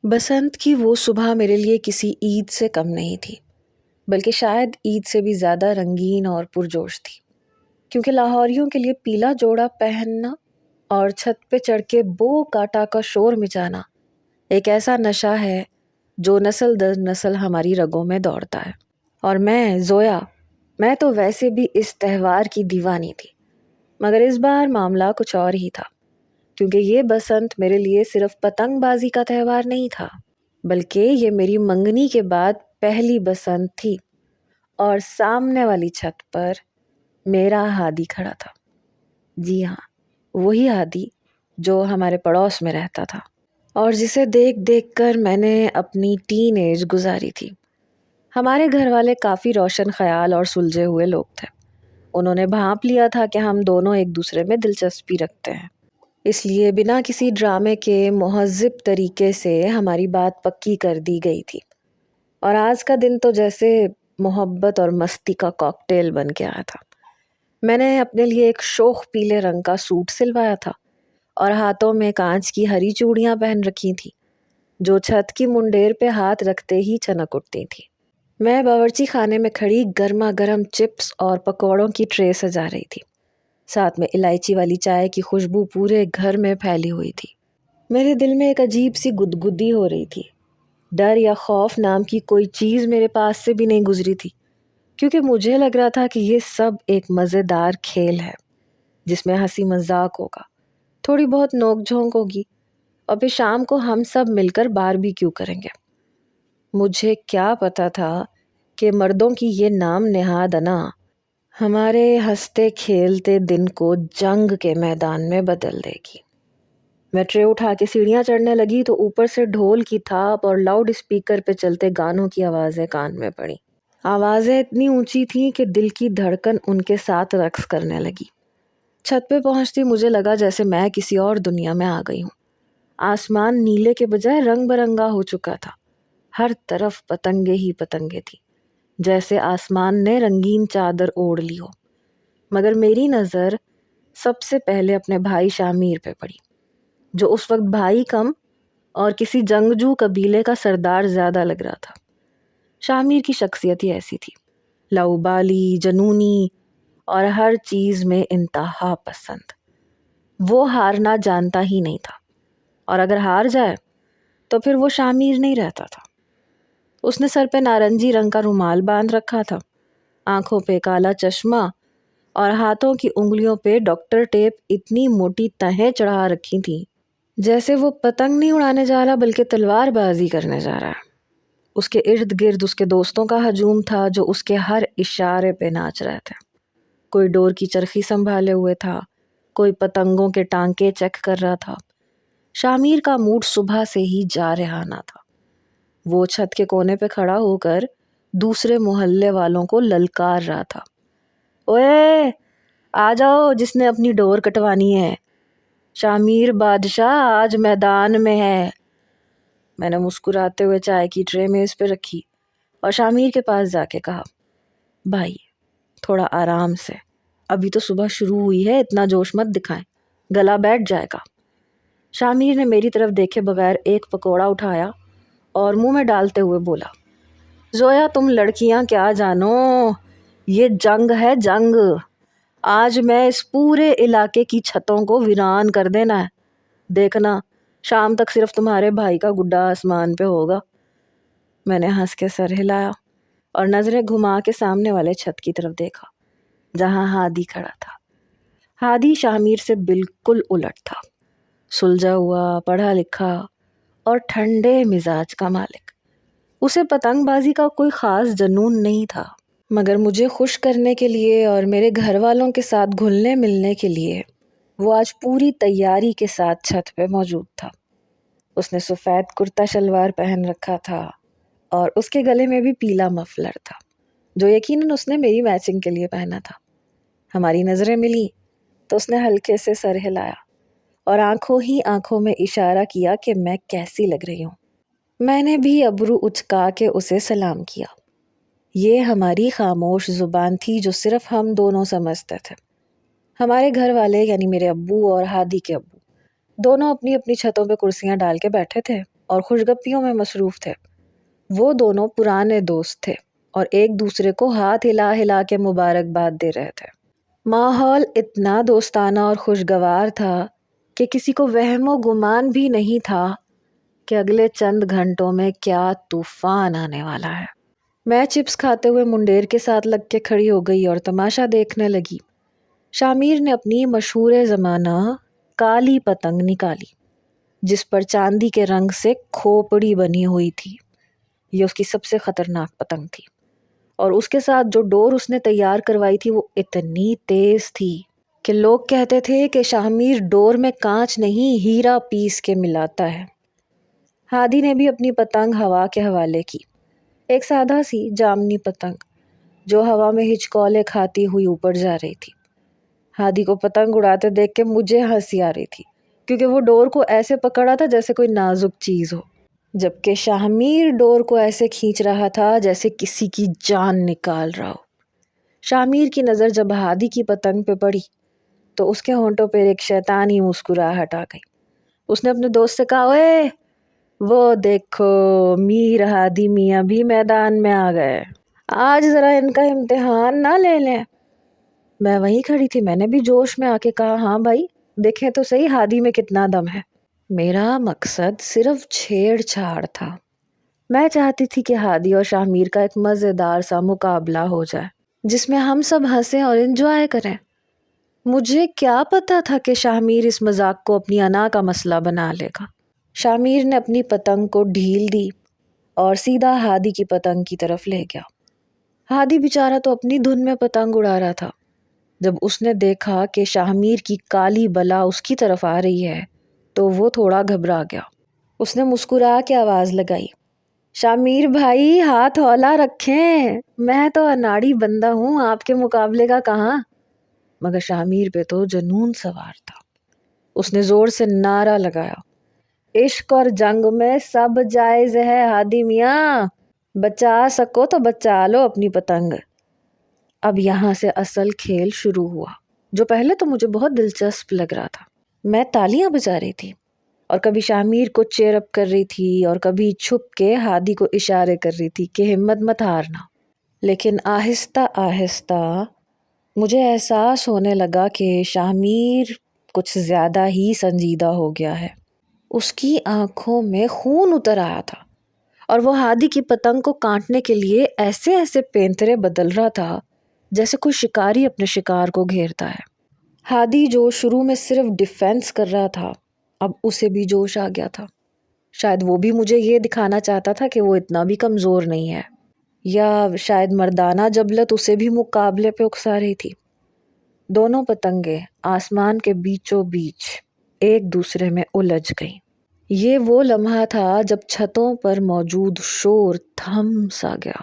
بسنت کی وہ صبح میرے لیے کسی عید سے کم نہیں تھی، بلکہ شاید عید سے بھی زیادہ رنگین اور پرجوش تھی، کیونکہ لاہوریوں کے لیے پیلا جوڑا پہننا اور چھت پہ چڑھ کے بو کاٹا کا شور مچانا ایک ایسا نشہ ہے جو نسل در نسل ہماری رگوں میں دوڑتا ہے۔ اور زویا، میں تو ویسے بھی اس تہوار کی دیوانی تھی، مگر اس بار معاملہ کچھ اور ہی تھا، کیونکہ یہ بسنت میرے لیے صرف پتنگ بازی کا تہوار نہیں تھا، بلکہ یہ میری منگنی کے بعد پہلی بسنت تھی، اور سامنے والی چھت پر میرا ہادی کھڑا تھا۔ جی ہاں، وہی ہادی جو ہمارے پڑوس میں رہتا تھا اور جسے دیکھ دیکھ کر میں نے اپنی ٹین ایج گزاری تھی۔ ہمارے گھر والے کافی روشن خیال اور سلجھے ہوئے لوگ تھے۔ انہوں نے بھانپ لیا تھا کہ ہم دونوں ایک دوسرے میں دلچسپی رکھتے ہیں، اس لیے بنا کسی ڈرامے کے مہذب طریقے سے ہماری بات پکی کر دی گئی تھی، اور آج کا دن تو جیسے محبت اور مستی کا کاکٹیل بن کے آیا تھا۔ میں نے اپنے لیے ایک شوخ پیلے رنگ کا سوٹ سلوایا تھا اور ہاتھوں میں کانچ کی ہری چوڑیاں پہن رکھی تھیں جو چھت کی منڈیر پہ ہاتھ رکھتے ہی چنک اٹھتی تھیں۔ میں باورچی خانے میں کھڑی گرما گرم چپس اور پکوڑوں کی ٹرے سجا رہی تھی، ساتھ میں الائچی والی چائے کی خوشبو پورے گھر میں پھیلی ہوئی تھی۔ میرے دل میں ایک عجیب سی گدگدی ہو رہی تھی۔ ڈر یا خوف نام کی کوئی چیز میرے پاس سے بھی نہیں گزری تھی، کیونکہ مجھے لگ رہا تھا کہ یہ سب ایک مزیدار کھیل ہے جس میں ہنسی مذاق ہوگا، تھوڑی بہت نوک جھونک ہوگی، اور پھر شام کو ہم سب مل کر باربیکیو کریں گے۔ مجھے کیا پتا تھا کہ مردوں کی یہ نام نہاد انا ہمارے ہنستے کھیلتے دن کو جنگ کے میدان میں بدل دے گی۔ میں ٹرے اٹھا کے سیڑھیاں چڑھنے لگی تو اوپر سے ڈھول کی تھاپ اور لاؤڈ اسپیکر پہ چلتے گانوں کی آوازیں کان میں پڑیں۔ آوازیں اتنی اونچی تھیں کہ دل کی دھڑکن ان کے ساتھ رقص کرنے لگی۔ چھت پہ پہنچتی مجھے لگا جیسے میں کسی اور دنیا میں آ گئی ہوں۔ آسمان نیلے کے بجائے رنگ برنگا ہو چکا تھا، ہر طرف پتنگیں ہی پتنگیں تھیں، جیسے آسمان نے رنگین چادر اوڑھ لی ہو۔ مگر میری نظر سب سے پہلے اپنے بھائی شامیر پہ پڑی، جو اس وقت بھائی کم اور کسی جنگجو قبیلے کا سردار زیادہ لگ رہا تھا۔ شامیر کی شخصیت ہی ایسی تھی، لاؤبالی، جنونی اور ہر چیز میں انتہا پسند۔ وہ ہارنا جانتا ہی نہیں تھا، اور اگر ہار جائے تو پھر وہ شامیر نہیں رہتا تھا۔ اس نے سر پہ نارنجی رنگ کا رومال باندھ رکھا تھا، آنکھوں پہ کالا چشمہ اور ہاتھوں کی انگلیوں پہ ڈاکٹر ٹیپ اتنی موٹی تہیں چڑھا رکھی تھیں جیسے وہ پتنگ نہیں اڑانے جا رہا بلکہ تلوار بازی کرنے جا رہا ہے۔ اس کے ارد گرد اس کے دوستوں کا ہجوم تھا جو اس کے ہر اشارے پہ ناچ رہے تھے۔ کوئی ڈور کی چرخی سنبھالے ہوئے تھا، کوئی پتنگوں کے ٹانکے چیک کر رہا تھا۔ شامیر کا موڈ صبح سے ہی جارحانہ تھا۔ وہ چھت کے کونے پہ کھڑا ہو کر دوسرے محلے والوں کو للکار رہا تھا، اوئے آ جاؤ جس نے اپنی ڈور کٹوانی ہے، شامیر بادشاہ آج میدان میں ہے۔ میں نے مسکراتے ہوئے چائے کی ٹرے میز پہ رکھی اور شامیر کے پاس جا کے کہا، بھائی تھوڑا آرام سے، ابھی تو صبح شروع ہوئی ہے، اتنا جوش مت دکھائیں، گلا بیٹھ جائے گا۔ شامیر نے میری طرف دیکھے بغیر ایک پکوڑا اٹھایا اور منہ میں ڈالتے ہوئے بولا، زویا تم لڑکیاں کیا جانو، یہ جنگ ہے جنگ، آج میں اس پورے علاقے کی چھتوں کو ویران کر دینا ہے، دیکھنا شام تک صرف تمہارے بھائی کا گڈا آسمان پہ ہوگا۔ میں نے ہنس کے سر ہلایا اور نظریں گھما کے سامنے والے چھت کی طرف دیکھا جہاں ہادی کھڑا تھا۔ ہادی شامیر سے بالکل الٹ تھا، سلجھا ہوا، پڑھا لکھا اور ٹھنڈے مزاج کا مالک۔ اسے پتنگ بازی کا کوئی خاص جنون نہیں تھا، مگر مجھے خوش کرنے کے لیے اور میرے گھر والوں کے ساتھ گھلنے ملنے کے لیے وہ آج پوری تیاری کے ساتھ چھت پہ موجود تھا۔ اس نے سفید کرتا شلوار پہن رکھا تھا اور اس کے گلے میں بھی پیلا مفلر تھا جو یقیناً اس نے میری میچنگ کے لیے پہنا تھا۔ ہماری نظریں ملی تو اس نے ہلکے سے سر ہلایا اور آنکھوں ہی آنکھوں میں اشارہ کیا کہ میں کیسی لگ رہی ہوں۔ میں نے بھی ابرو اچکا کے اسے سلام کیا۔ یہ ہماری خاموش زبان تھی جو صرف ہم دونوں سمجھتے تھے۔ ہمارے گھر والے یعنی میرے ابو اور ہادی کے ابو دونوں اپنی اپنی چھتوں پہ کرسیاں ڈال کے بیٹھے تھے اور خوشگپیوں میں مصروف تھے۔ وہ دونوں پرانے دوست تھے اور ایک دوسرے کو ہاتھ ہلا ہلا کے مبارکباد دے رہے تھے۔ ماحول اتنا دوستانہ اور خوشگوار تھا کہ کسی کو وہم و گمان بھی نہیں تھا کہ اگلے چند گھنٹوں میں کیا طوفان آنے والا ہے۔ میں چپس کھاتے ہوئے منڈیر کے ساتھ لگ کے کھڑی ہو گئی اور تماشا دیکھنے لگی۔ شامیر نے اپنی مشہور زمانہ کالی پتنگ نکالی جس پر چاندی کے رنگ سے کھوپڑی بنی ہوئی تھی۔ یہ اس کی سب سے خطرناک پتنگ تھی، اور اس کے ساتھ جو ڈور اس نے تیار کروائی تھی وہ اتنی تیز تھی کہ لوگ کہتے تھے کہ شامیر ڈور میں کانچ نہیں ہیرا پیس کے ملاتا ہے۔ ہادی نے بھی اپنی پتنگ ہوا کے حوالے کی، ایک سادہ سی جامنی پتنگ جو ہوا میں ہچکولے کھاتی ہوئی اوپر جا رہی تھی۔ ہادی کو پتنگ اڑاتے دیکھ کے مجھے ہنسی آ رہی تھی کیونکہ وہ ڈور کو ایسے پکڑا تھا جیسے کوئی نازک چیز ہو، جبکہ شامیر ڈور کو ایسے کھینچ رہا تھا جیسے کسی کی جان نکال رہا ہو۔ شامیر کی نظر جب ہادی کی پتنگ پہ پڑی تو اس کے ہونٹوں پہ ایک شیطانی مسکراہٹ آ گئی۔ اس نے اپنے دوست سے کہا، اوے وہ دیکھو میر ہادی میاں بھی میدان میں آ گئے، آج ذرا ان کا امتحان نہ لے لیں۔ میں وہیں کھڑی تھی، میں نے بھی جوش میں آ کے کہا، ہاں بھائی دیکھیں تو صحیح ہادی میں کتنا دم ہے۔ میرا مقصد صرف چھیڑ چھاڑ تھا۔ میں چاہتی تھی کہ ہادی اور شامیر کا ایک مزیدار سا مقابلہ ہو جائے جس میں ہم سب ہنسیں اور انجوائے کریں۔ مجھے کیا پتا تھا کہ شامیر اس مذاق کو اپنی انا کا مسئلہ بنا لے گا۔ شامیر نے اپنی پتنگ کو ڈھیل دی اور سیدھا ہادی کی پتنگ کی طرف لے گیا۔ ہادی بیچارہ تو اپنی دھن میں پتنگ اڑا رہا تھا۔ جب اس نے دیکھا کہ شامیر کی کالی بلا اس کی طرف آ رہی ہے تو وہ تھوڑا گھبرا گیا۔ اس نے مسکرا کے آواز لگائی، شامیر بھائی ہاتھ ہولا رکھیں، میں تو اناڑی بندہ ہوں، آپ کے مقابلے کا کہاں۔ مگر شامیر پہ تو جنون سوار تھا۔ اس نے زور سے نعرہ لگایا، عشق اور جنگ میں سب جائز ہے ہادی میاں، بچا سکو تو بچا لو اپنی پتنگ۔ اب یہاں سے اصل کھیل شروع ہوا جو پہلے تو مجھے بہت دلچسپ لگ رہا تھا۔ میں تالیاں بجا رہی تھی اور کبھی شامیر کو چیئر اپ کر رہی تھی اور کبھی چھپ کے ہادی کو اشارے کر رہی تھی کہ ہمت مت ہارنا۔ لیکن آہستہ آہستہ مجھے احساس ہونے لگا کہ شامیر کچھ زیادہ ہی سنجیدہ ہو گیا ہے۔ اس کی آنکھوں میں خون اتر آیا تھا اور وہ ہادی کی پتنگ کو کاٹنے کے لیے ایسے ایسے پینترے بدل رہا تھا جیسے کوئی شکاری اپنے شکار کو گھیرتا ہے۔ ہادی جو شروع میں صرف ڈیفینس کر رہا تھا اب اسے بھی جوش آ گیا تھا۔ شاید وہ بھی مجھے یہ دکھانا چاہتا تھا کہ وہ اتنا بھی کمزور نہیں ہے، یا شاید مردانہ جبلت اسے بھی مقابلے پہ اکسا رہی تھی۔ دونوں پتنگیں آسمان کے بیچوں بیچ ایک دوسرے میں الجھ گئیں۔ یہ وہ لمحہ تھا جب چھتوں پر موجود شور تھم سا گیا۔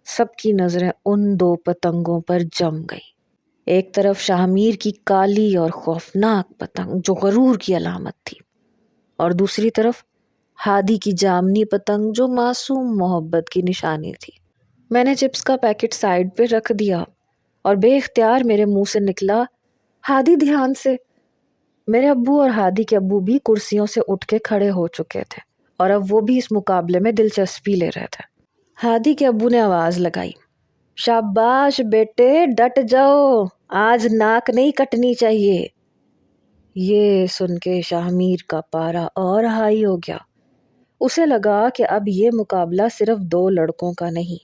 سب کی نظریں ان دو پتنگوں پر جم گئی۔ ایک طرف شامیر کی کالی اور خوفناک پتنگ جو غرور کی علامت تھی، اور دوسری طرف ہادی کی جامنی پتنگ جو معصوم محبت کی نشانی تھی۔ میں نے چپس کا پیکٹ سائڈ پہ رکھ دیا اور بے اختیار میرے منہ سے نکلا، ہادی دھیان سے۔ میرے ابو اور ہادی کے ابو بھی کرسیوں سے اٹھ کے کھڑے ہو چکے تھے اور اب وہ بھی اس مقابلے میں دلچسپی لے رہے تھے۔ ہادی کے ابو نے آواز لگائی، شاباش بیٹے ڈٹ جاؤ، آج ناک نہیں کٹنی چاہیے۔ یہ سن کے شامیر کا پارا اور ہائی ہو گیا۔ اسے لگا کہ اب یہ مقابلہ صرف دو لڑکوں کا نہیں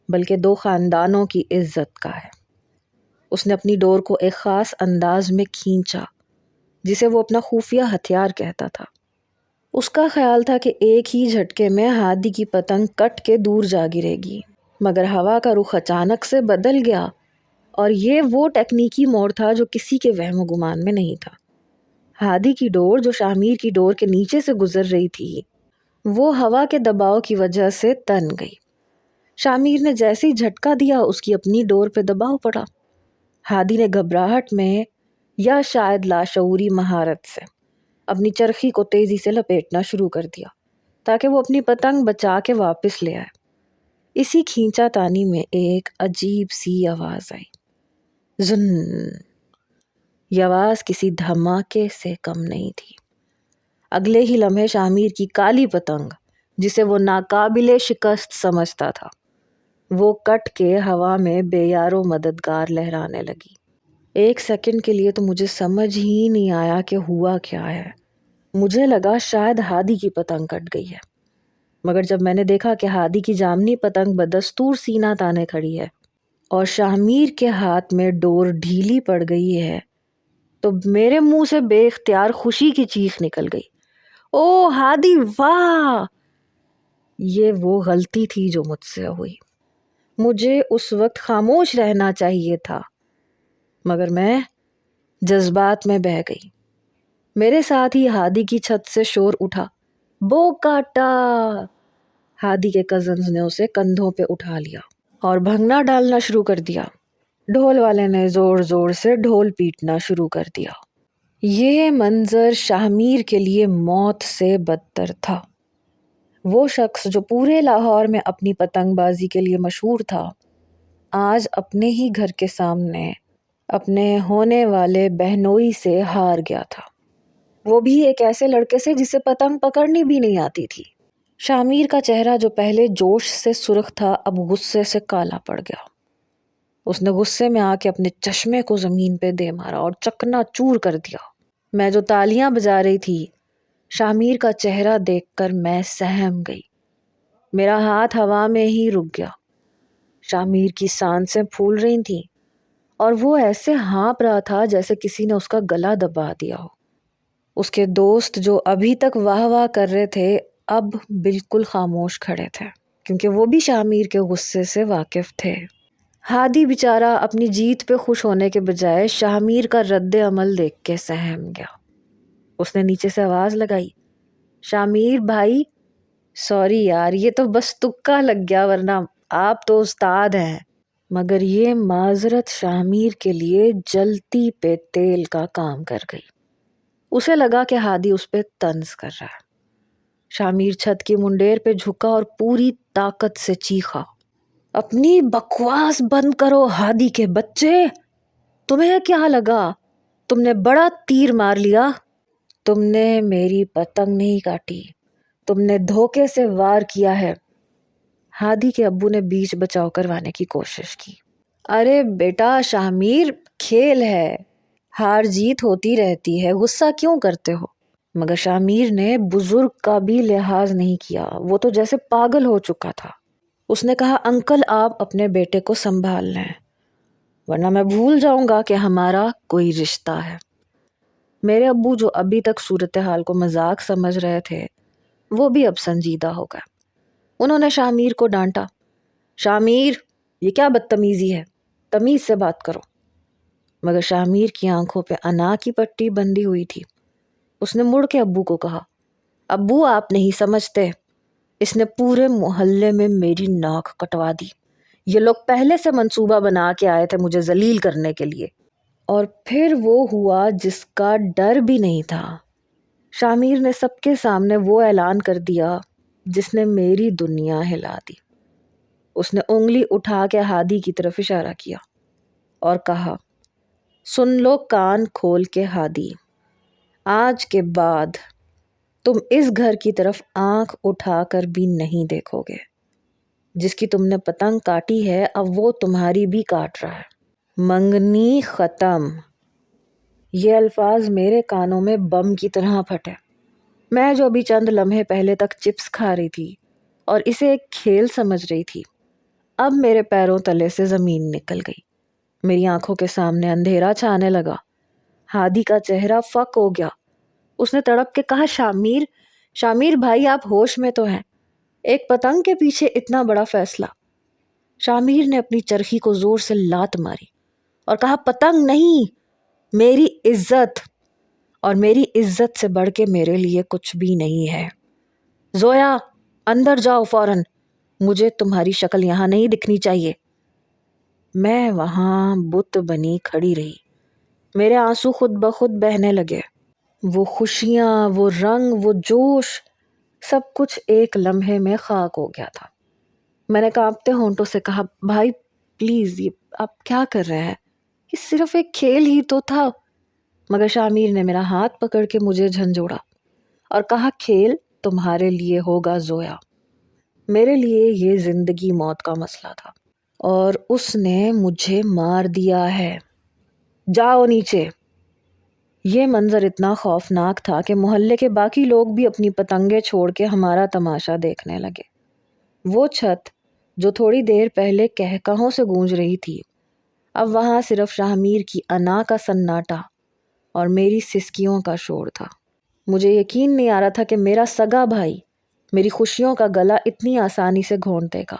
بلکہ دو خاندانوں کی عزت کا ہے۔ اس نے اپنی ڈور کو ایک خاص انداز میں کھینچا جسے وہ اپنا خفیہ ہتھیار کہتا تھا۔ اس کا خیال تھا کہ ایک ہی جھٹکے میں ہادی کی پتنگ کٹ کے دور جا گرے گی، مگر ہوا کا رخ اچانک سے بدل گیا اور یہ وہ تکنیکی موڑ تھا جو کسی کے وہم و گمان میں نہیں تھا۔ ہادی کی ڈور جو شامیر کی ڈور کے نیچے سے گزر رہی تھی وہ ہوا کے دباؤ کی وجہ سے تن گئی۔ شامیر نے جیسے ہی جھٹکا دیا اس کی اپنی ڈور پہ دباؤ پڑا۔ ہادی نے گھبراہٹ میں یا شاید لاشعوری مہارت سے اپنی چرخی کو تیزی سے لپیٹنا شروع کر دیا تاکہ وہ اپنی پتنگ بچا کے واپس لے آئے۔ اسی کھینچا تانی میں ایک عجیب سی آواز آئی، زن۔ یہ آواز کسی دھماکے سے کم نہیں تھی۔ اگلے ہی لمحے شامیر کی کالی پتنگ جسے وہ ناقابل شکست سمجھتا تھا وہ کٹ کے ہوا میں بے یار و مددگار لہرانے لگی۔ ایک سیکنڈ کے لیے تو مجھے سمجھ ہی نہیں آیا کہ ہوا کیا ہے۔ مجھے لگا شاید ہادی کی پتنگ کٹ گئی ہے، مگر جب میں نے دیکھا کہ ہادی کی جامنی پتنگ بدستور سینہ تانے کھڑی ہے اور شامیر کے ہاتھ میں ڈور ڈھیلی پڑ گئی ہے تو میرے منہ سے بے اختیار خوشی کی چیخ نکل گئی۔ او ہادی واہ! یہ وہ غلطی تھی جو مجھ سے ہوئی۔ مجھے اس وقت خاموش رہنا چاہیے تھا، مگر میں جذبات میں بہہ گئی۔ میرے ساتھ ہی ہادی کی چھت سے شور اٹھا، بو کاٹا! ہادی کے کزنز نے اسے کندھوں پہ اٹھا لیا اور بھنگنا ڈالنا شروع کر دیا۔ ڈھول والے نے زور زور سے ڈھول پیٹنا شروع کر دیا۔ یہ منظر شامیر کے لیے موت سے بدتر تھا۔ وہ شخص جو پورے لاہور میں اپنی پتنگ بازی کے لیے مشہور تھا، آج اپنے ہی گھر کے سامنے اپنے ہونے والے بہنوئی سے ہار گیا تھا، وہ بھی ایک ایسے لڑکے سے جسے پتنگ پکڑنی بھی نہیں آتی تھی۔ شامیر کا چہرہ جو پہلے جوش سے سرخ تھا اب غصے سے کالا پڑ گیا۔ اس نے غصے میں آ کے اپنے چشمے کو زمین پہ دے مارا اور چکنا چور کر دیا۔ میں جو تالیاں بجا رہی تھی، شامیر کا چہرہ دیکھ کر میں سہم گئی۔ میرا ہاتھ ہوا میں ہی رک گیا۔ شامیر کی سانسیں پھول رہی تھیں اور وہ ایسے ہانپ رہا تھا جیسے کسی نے اس کا گلا دبا دیا ہو۔ اس کے دوست جو ابھی تک واہ واہ کر رہے تھے اب بالکل خاموش کھڑے تھے، کیونکہ وہ بھی شامیر کے غصے سے واقف تھے۔ ہادی بیچارہ اپنی جیت پہ خوش ہونے کے بجائے شامیر کا رد عمل دیکھ کے سہم گیا۔ اس نے نیچے سے آواز لگائی، شامیر بھائی سوری یار، یہ تو بس تکا لگ گیا، ورنہ آپ تو استاد ہیں۔ مگر یہ معذرت شامیر کے لیے جلتی پہ تیل کا کام کر گئی۔ اسے لگا کہ ہادی اس پہ طنز کر رہا ہے۔ شامیر چھت کی منڈیر پہ جھکا اور پوری طاقت سے چیخا، اپنی بکواس بند کرو ہادی کے بچے! تمہیں کیا لگا تم نے بڑا تیر مار لیا؟ تم نے میری پتنگ نہیں کاٹی، تم نے دھوکے سے وار کیا ہے۔ ہادی کے ابو نے بیچ بچاؤ کروانے کی کوشش کی، ارے بیٹا شامیر، کھیل ہے، ہار جیت ہوتی رہتی ہے، غصہ کیوں کرتے ہو؟ مگر شامیر نے بزرگ کا بھی لحاظ نہیں کیا، وہ تو جیسے پاگل ہو چکا تھا۔ اس نے کہا، انکل آپ اپنے بیٹے کو سنبھال لیں، ورنہ میں بھول جاؤں گا کہ ہمارا کوئی رشتہ ہے۔ میرے ابو جو ابھی تک صورتحال کو مذاق سمجھ رہے تھے وہ بھی اب سنجیدہ ہو گئے۔ انہوں نے شامیر کو ڈانٹا، شامیر یہ کیا بدتمیزی ہے، تمیز سے بات کرو۔ مگر شامیر کی آنکھوں پہ انا کی پٹی بندھی ہوئی تھی۔ اس نے مڑ کے ابو کو کہا، ابو آپ نہیں سمجھتے، اس نے پورے محلے میں میری ناک کٹوا دی، یہ لوگ پہلے سے منصوبہ بنا کے آئے تھے مجھے ذلیل کرنے کے لیے۔ اور پھر وہ ہوا جس کا ڈر بھی نہیں تھا۔ شامیر نے سب کے سامنے وہ اعلان کر دیا جس نے میری دنیا ہلا دی۔ اس نے انگلی اٹھا کے ہادی کی طرف اشارہ کیا اور کہا، سن لو کان کھول کے ہادی، آج کے بعد تم اس گھر کی طرف آنکھ اٹھا کر بھی نہیں دیکھو گے۔ جس کی تم نے پتنگ کاٹی ہے اب وہ تمہاری بھی کاٹ رہا ہے۔ منگنی ختم۔ یہ الفاظ میرے کانوں میں بم کی طرح پھٹے۔ میں جو ابھی چند لمحے پہلے تک چپس کھا رہی تھی اور اسے ایک کھیل سمجھ رہی تھی، اب میرے پیروں تلے سے زمین نکل گئی۔ میری آنکھوں کے سامنے اندھیرا چھانے لگا۔ ہادی کا چہرہ فک ہو گیا۔ اس نے تڑپ کے کہا، شامیر، شامیر بھائی آپ ہوش میں تو ہیں؟ ایک پتنگ کے پیچھے اتنا بڑا فیصلہ۔ شامیر نے اپنی چرخی کو زور سے لات ماری اور کہا، پتنگ نہیں، میری عزت، اور میری عزت سے بڑھ کے میرے لیے کچھ بھی نہیں ہے۔ زویا اندر جاؤ فوراً، مجھے تمہاری شکل یہاں نہیں دکھنی چاہیے۔ میں وہاں بت بنی کھڑی رہی۔ میرے آنسو خود بخود بہنے لگے۔ وہ خوشیاں، وہ رنگ، وہ جوش، سب کچھ ایک لمحے میں خاک ہو گیا تھا۔ میں نے کانپتے ہونٹوں سے کہا، بھائی پلیز، یہ آپ کیا کر رہے ہیں؟ یہ صرف ایک کھیل ہی تو تھا۔ مگر شامیر نے میرا ہاتھ پکڑ کے مجھے جھنجھوڑا اور کہا کھیل تمہارے لیے ہوگا زویا، میرے لیے یہ زندگی موت کا مسئلہ تھا اور اس نے مجھے مار دیا ہے، جاؤ نیچے۔ یہ منظر اتنا خوفناک تھا کہ محلے کے باقی لوگ بھی اپنی پتنگیں چھوڑ کے ہمارا تماشا دیکھنے لگے۔ وہ چھت جو تھوڑی دیر پہلے کہکہوں سے گونج رہی تھی، اب وہاں صرف شاہ میر کی انا کا سناٹا اور میری سسکیوں کا شور تھا۔ مجھے یقین نہیں آ رہا تھا کہ میرا سگا بھائی میری خوشیوں کا گلا اتنی آسانی سے گھونٹ دے گا،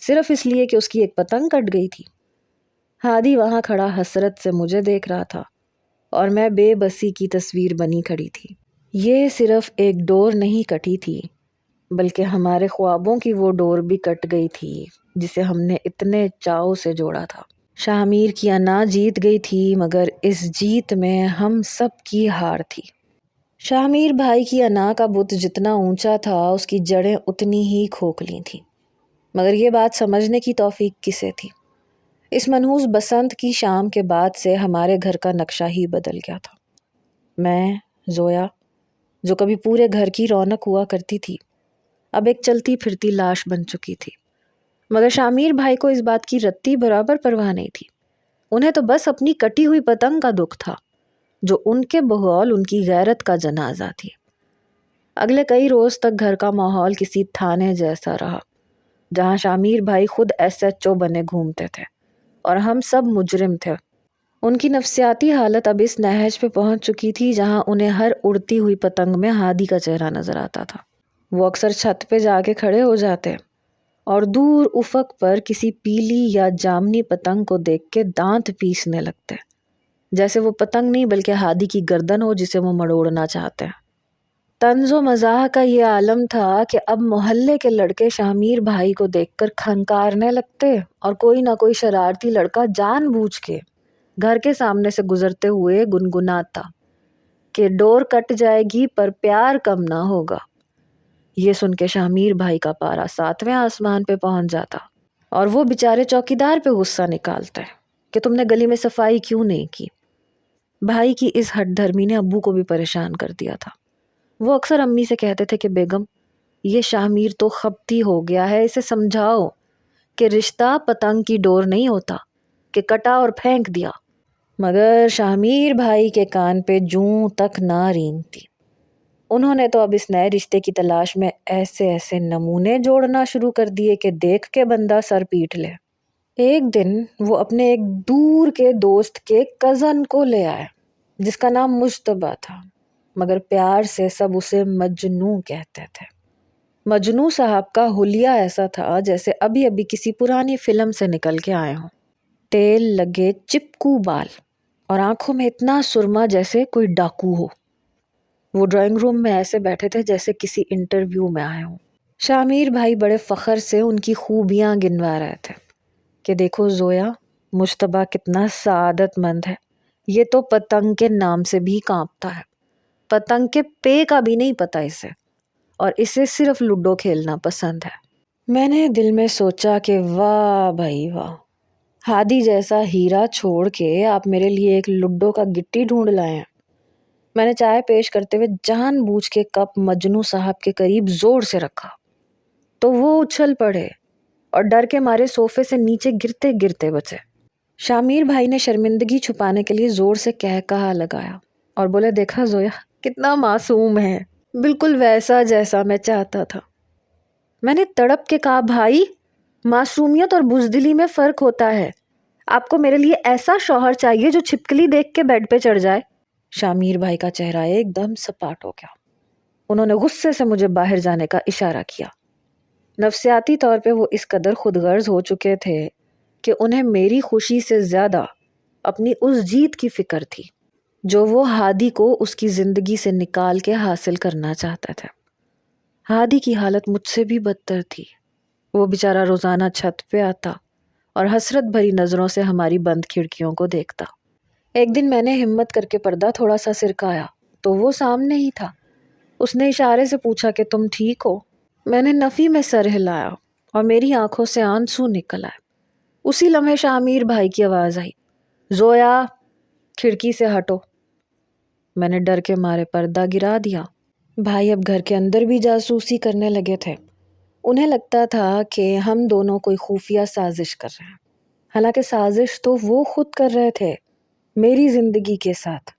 صرف اس لیے کہ اس کی ایک پتنگ کٹ گئی تھی۔ ہادی وہاں کھڑا حسرت سے مجھے دیکھ رہا تھا اور میں بے بسی کی تصویر بنی کھڑی تھی۔ یہ صرف ایک ڈور نہیں کٹی تھی، بلکہ ہمارے خوابوں کی وہ ڈور بھی کٹ گئی تھی جسے ہم نے اتنے چاؤ سے جوڑا تھا۔ شاہ میر کی انا جیت گئی تھی، مگر اس جیت میں ہم سب کی ہار تھی۔ شاہ میر بھائی کی انا کا بت جتنا اونچا تھا، اس کی جڑیں اتنی ہی کھوکھلی تھیں، مگر یہ بات سمجھنے کی توفیق کسے تھی؟ اس منحوس بسنت کی شام کے بعد سے ہمارے گھر کا نقشہ ہی بدل گیا تھا۔ میں، زویا، جو کبھی پورے گھر کی رونق ہوا کرتی تھی، اب ایک چلتی پھرتی لاش بن چکی تھی۔ مگر شاہ میر بھائی کو اس بات کی رتی برابر پرواہ نہیں تھی۔ انہیں تو بس اپنی کٹی ہوئی پتنگ کا دکھ تھا، جو ان کے بغول ان کی غیرت کا جنازہ تھی۔ اگلے کئی روز تک گھر کا ماحول کسی تھانے جیسا رہا، جہاں شاہ میر بھائی خود SHO بنے گھومتے تھے اور ہم سب مجرم تھے۔ ان کی نفسیاتی حالت اب اس نہج پہ پہنچ چکی تھی جہاں انہیں ہر اڑتی ہوئی پتنگ میں ہادی کا چہرہ نظر آتا تھا۔ وہ اکثر چھت پہ جا کے کھڑے ہو جاتے اور دور افق پر کسی پیلی یا جامنی پتنگ کو دیکھ کے دانت پیسنے لگتے، جیسے وہ پتنگ نہیں بلکہ ہادی کی گردن ہو جسے وہ مڑوڑنا چاہتے ہیں۔ طنز و مزاح کا یہ عالم تھا کہ اب محلے کے لڑکے شاہ میر بھائی کو دیکھ کر کھنکارنے لگتے اور کوئی نہ کوئی شرارتی لڑکا جان بوجھ کے گھر کے سامنے سے گزرتے ہوئے گنگناتا کہ ڈور کٹ جائے گی پر پیار کم نہ ہوگا۔ یہ سن کے شاہ میر بھائی کا پارا 7ویں آسمان پہ پہنچ جاتا اور وہ بیچارے چوکیدار پہ غصہ نکالتے کہ تم نے گلی میں صفائی کیوں نہیں کی۔ بھائی کی اس ہٹ دھرمی نے ابو کو بھی پریشان کر دیا تھا۔ وہ اکثر امی سے کہتے تھے کہ بیگم، یہ شاہ میر تو خبتی ہو گیا ہے، اسے سمجھاؤ کہ رشتہ پتنگ کی ڈور نہیں ہوتا کہ کٹا اور پھینک دیا۔ مگر شاہ میر بھائی کے کان پہ جوں تک نہ رینگتی۔ انہوں نے تو اب اس نئے رشتے کی تلاش میں ایسے ایسے نمونے جوڑنا شروع کر دیے کہ دیکھ کے بندہ سر پیٹ لے۔ ایک دن وہ اپنے ایک دور کے دوست کے کزن کو لے آئے جس کا نام مجتبیٰ تھا، مگر پیار سے سب اسے مجنوں کہتے تھے۔ مجنوں صاحب کا حلیہ ایسا تھا جیسے ابھی ابھی کسی پرانی فلم سے نکل کے آئے ہوں۔ تیل لگے چپکو بال اور آنکھوں میں اتنا سرما جیسے کوئی ڈاکو ہو۔ وہ ڈرائنگ روم میں ایسے بیٹھے تھے جیسے کسی انٹرویو میں آئے ہوں۔ شاہ میر بھائی بڑے فخر سے ان کی خوبیاں گنوا رہے تھے کہ دیکھو زویا، مجتبیٰ کتنا سعادت مند ہے، یہ تو پتنگ کے نام سے بھی کانپتا ہے، پتنگ کے پے کا بھی نہیں پتا اسے، اور اسے صرف لوڈو کھیلنا پسند ہے۔ میں نے دل میں سوچا کہ واہ بھائی واہ، ہادی جیسا ہیرا چھوڑ کے آپ میرے لیے ایک لوڈو کا گٹی ڈھونڈ لائے ہیں۔ میں نے چائے پیش کرتے ہوئے جان بوجھ کے کپ مجنوں صاحب کے قریب زور سے رکھا تو وہ اچھل پڑے اور ڈر کے مارے صوفے سے نیچے گرتے گرتے بچے۔ شاہ میر بھائی نے شرمندگی چھپانے کے لیے زور سے کہا لگایا اور بولے، دیکھا زویا کتنا معصوم ہے، بالکل ویسا جیسا میں چاہتا تھا۔ میں نے تڑپ کے کہا، بھائی معصومیت اور بزدلی میں فرق ہوتا ہے، آپ کو میرے لیے ایسا شوہر چاہیے جو چھپکلی دیکھ کے بیڈ پہ چڑھ جائے۔ شاہ میر بھائی کا چہرہ ایک دم سپاٹ ہو گیا۔ انہوں نے غصے سے مجھے باہر جانے کا اشارہ کیا۔ نفسیاتی طور پہ وہ اس قدر خود غرض ہو چکے تھے کہ انہیں میری خوشی سے زیادہ اپنی اس جیت کی فکر تھی جو وہ ہادی کو اس کی زندگی سے نکال کے حاصل کرنا چاہتے تھے۔ ہادی کی حالت مجھ سے بھی بدتر تھی۔ وہ بیچارہ روزانہ چھت پہ آتا اور حسرت بھری نظروں سے ہماری بند کھڑکیوں کو دیکھتا۔ ایک دن میں نے ہمت کر کے پردہ تھوڑا سا سرکایا تو وہ سامنے ہی تھا۔ اس نے اشارے سے پوچھا کہ تم ٹھیک ہو؟ میں نے نفی میں سر ہلایا اور میری آنکھوں سے آنسو نکل آئے۔ اسی لمحے شاہ میر بھائی کی آواز آئی، زویا کھڑکی سے ہٹو۔ میں نے ڈر کے مارے پردہ گرا دیا بھائی اب گھر کے اندر بھی جاسوسی کرنے لگے تھے۔ انہیں لگتا تھا کہ ہم دونوں کوئی خفیہ سازش کر رہے ہیں، حالانکہ سازش تو وہ خود کر رہے تھے میری زندگی کے ساتھ۔